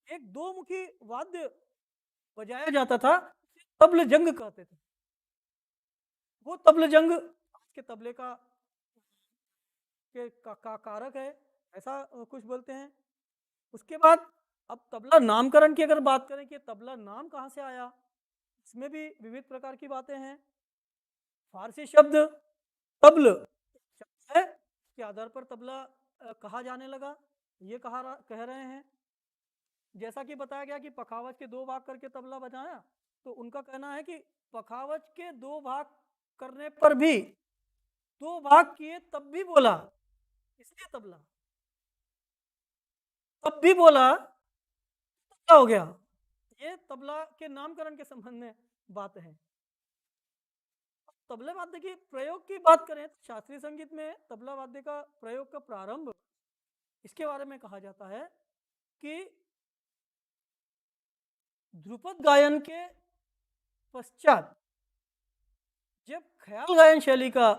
एक दो मुखी वाद्य बजाया जाता था, तबल जंग कहते थे। वो तबल जंग आज के तबले का कारक है ऐसा कुछ बोलते हैं। उसके बाद अब तबला नामकरण की अगर बात करें कि तबला नाम कहाँ से आया, इसमें भी विविध प्रकार की बातें हैं। फारसी शब्द तबल शब्द है के आधार पर तबला कहा जाने लगा, ये कह रहे हैं। जैसा कि बताया गया कि पखावज के दो भाग करके तबला बजाया, तो उनका कहना है कि पखावज के दो भाग करने पर भी दो भाग किए तब भी बोला, इसलिए तबला, तब भी बोला तबला हो गया। ये तबला के नामकरण के संबंध में बात है। तबला वाद्य की प्रयोग की बात करें तो शास्त्रीय संगीत में तबला वाद्य का प्रयोग का प्रारंभ इसके बारे में कहा जाता है कि ध्रुपद गायन के पश्चात जब ख्याल गायन शैली का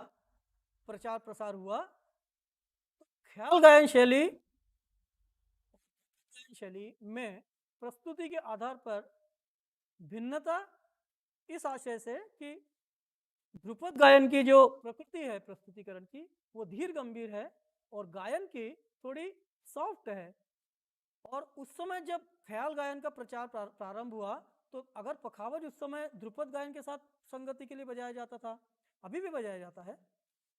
प्रचार प्रसार हुआ, तो ख्याल गायन शैली में प्रस्तुति के आधार पर भिन्नता इस आशय से कि ध्रुपद गायन की जो प्रकृति है प्रस्तुतिकरण की, वो धीर गंभीर है और गायन की थोड़ी सॉफ्ट है। और उस समय जब ख्याल गायन का प्रचार प्रारंभ हुआ, तो अगर पखावज उस समय ध्रुपद गायन के साथ संगति के लिए बजाया जाता था, अभी भी बजाया जाता है,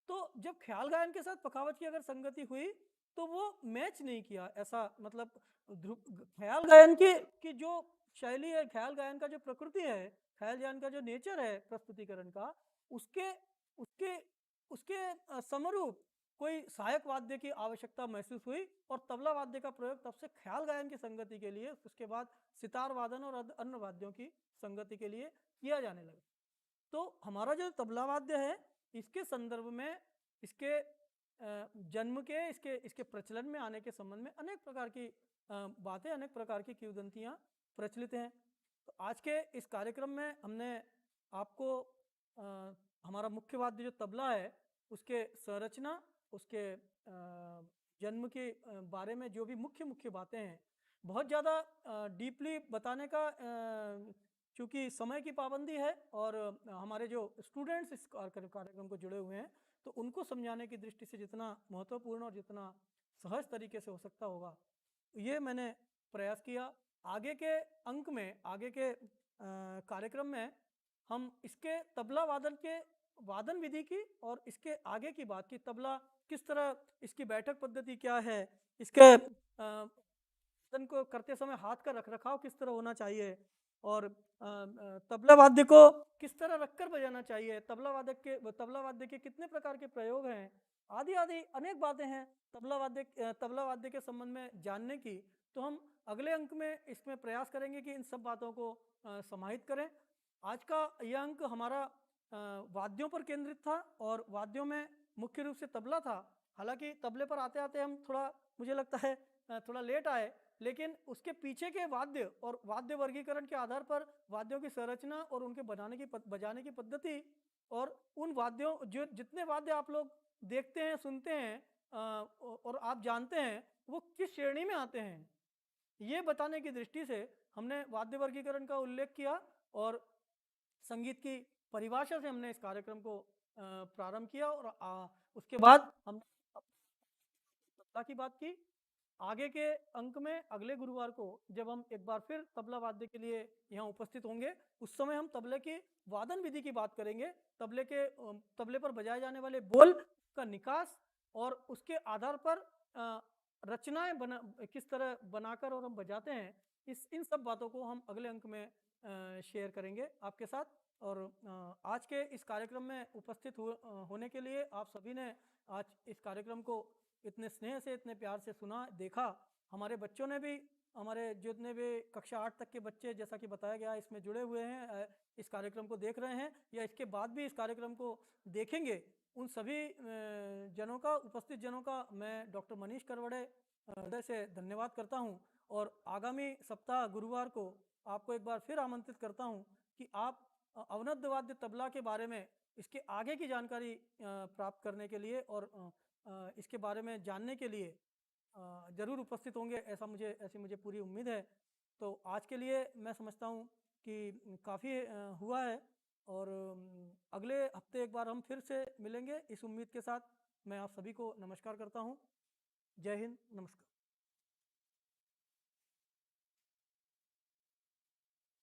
तो जब ख्याल गायन के साथ पखावज की अगर संगति हुई तो वो मैच नहीं किया। ऐसा मतलब ख्याल गायन की जो शैली है, ख्याल गायन का जो प्रकृति है, ख्याल गायन का जो नेचर है प्रस्तुतिकरण का, उसके समरूप कोई सहायक वाद्य की आवश्यकता महसूस हुई और तबला वाद्य का प्रयोग तब से ख्याल गायन की संगति के लिए, उसके बाद सितार वादन और अन्य वाद्यों की संगति के लिए किया जाने लगा। तो हमारा जो तबला वाद्य है, इसके संदर्भ में, इसके जन्म के, इसके प्रचलन में आने के संबंध में अनेक प्रकार की बातें, अनेक प्रकार की किंवदंतियाँ प्रचलित हैं। तो आज के इस कार्यक्रम में हमने आपको हमारा मुख्य वाद्य जो तबला है उसके संरचना, उसके जन्म के बारे में जो भी मुख्य बातें हैं, बहुत ज़्यादा डीपली बताने का चूँकि समय की पाबंदी है और हमारे जो स्टूडेंट्स इस कार्यक्रम को जुड़े हुए हैं, तो उनको समझाने की दृष्टि से जितना महत्वपूर्ण और जितना सहज तरीके से हो सकता होगा, ये मैंने प्रयास किया। आगे के अंक में, आगे के कार्यक्रम में हम इसके तबला वादन के वादन विधि की और इसके आगे की बात की, तबला किस तरह, इसकी बैठक पद्धति क्या है, इसके वादन को करते समय हाथ का रखरखाव किस तरह होना चाहिए और तबला वाद्य को किस तरह रखकर बजाना चाहिए, तबला वाद्य के कितने प्रकार के प्रयोग हैं, आदि अनेक बातें हैं तबला वाद्य के संबंध में जानने की। तो हम अगले अंक में इसमें प्रयास करेंगे कि इन सब बातों को समाहित करें। आज का यह अंक हमारा वाद्यों पर केंद्रित था और वाद्यों में मुख्य रूप से तबला था। हालांकि तबले पर आते आते हम थोड़ा, मुझे लगता है थोड़ा लेट आए, लेकिन उसके पीछे के वाद्य और वाद्य वर्गीकरण के आधार पर वाद्यों की संरचना और उनके बजाने की पद्धति, और उन वाद्यों, जो जितने वाद्य आप लोग देखते हैं, सुनते हैं और आप जानते हैं, वो किस श्रेणी में आते हैं, ये बताने की दृष्टि से हमने वाद्य वर्गीकरण का उल्लेख किया और संगीत की परिभाषा से हमने इस कार्यक्रम को प्रारंभ किया। और उसके बाद हमने तबला की बात की। आगे के अंक में अगले गुरुवार को जब हम एक बार फिर तबला वाद्य के लिए यहाँ उपस्थित होंगे, उस समय हम तबले की वादन विधि की बात करेंगे। तबले पर बजाए जाने वाले बोल का निकास और उसके आधार पर रचनाएं किस तरह बनाकर और हम बजाते हैं, इन सब बातों को हम अगले अंक में शेयर करेंगे आपके साथ। और आज के इस कार्यक्रम में उपस्थित होने के लिए आप सभी ने आज इस कार्यक्रम को इतने स्नेह से, इतने प्यार से सुना, देखा। हमारे बच्चों ने भी, हमारे जितने भी कक्षा 8 तक के बच्चे, जैसा कि बताया गया, इसमें जुड़े हुए हैं, इस कार्यक्रम को देख रहे हैं या इसके बाद भी इस कार्यक्रम को देखेंगे, उन सभी जनों का, उपस्थित जनों का मैं डॉक्टर मनीष करवड़े हृदय से धन्यवाद करता हूं। और आगामी सप्ताह गुरुवार को आपको एक बार फिर आमंत्रित करता हूं कि आप अवनद्य वाद्य तबला के बारे में, इसके आगे की जानकारी प्राप्त करने के लिए और इसके बारे में जानने के लिए ज़रूर उपस्थित होंगे, ऐसी मुझे पूरी उम्मीद है। तो आज के लिए मैं समझता हूँ कि काफ़ी हुआ है, और अगले हफ्ते एक बार हम फिर से मिलेंगे इस उम्मीद के साथ। मैं आप सभी को नमस्कार करता हूँ। जय हिंद, नमस्कार।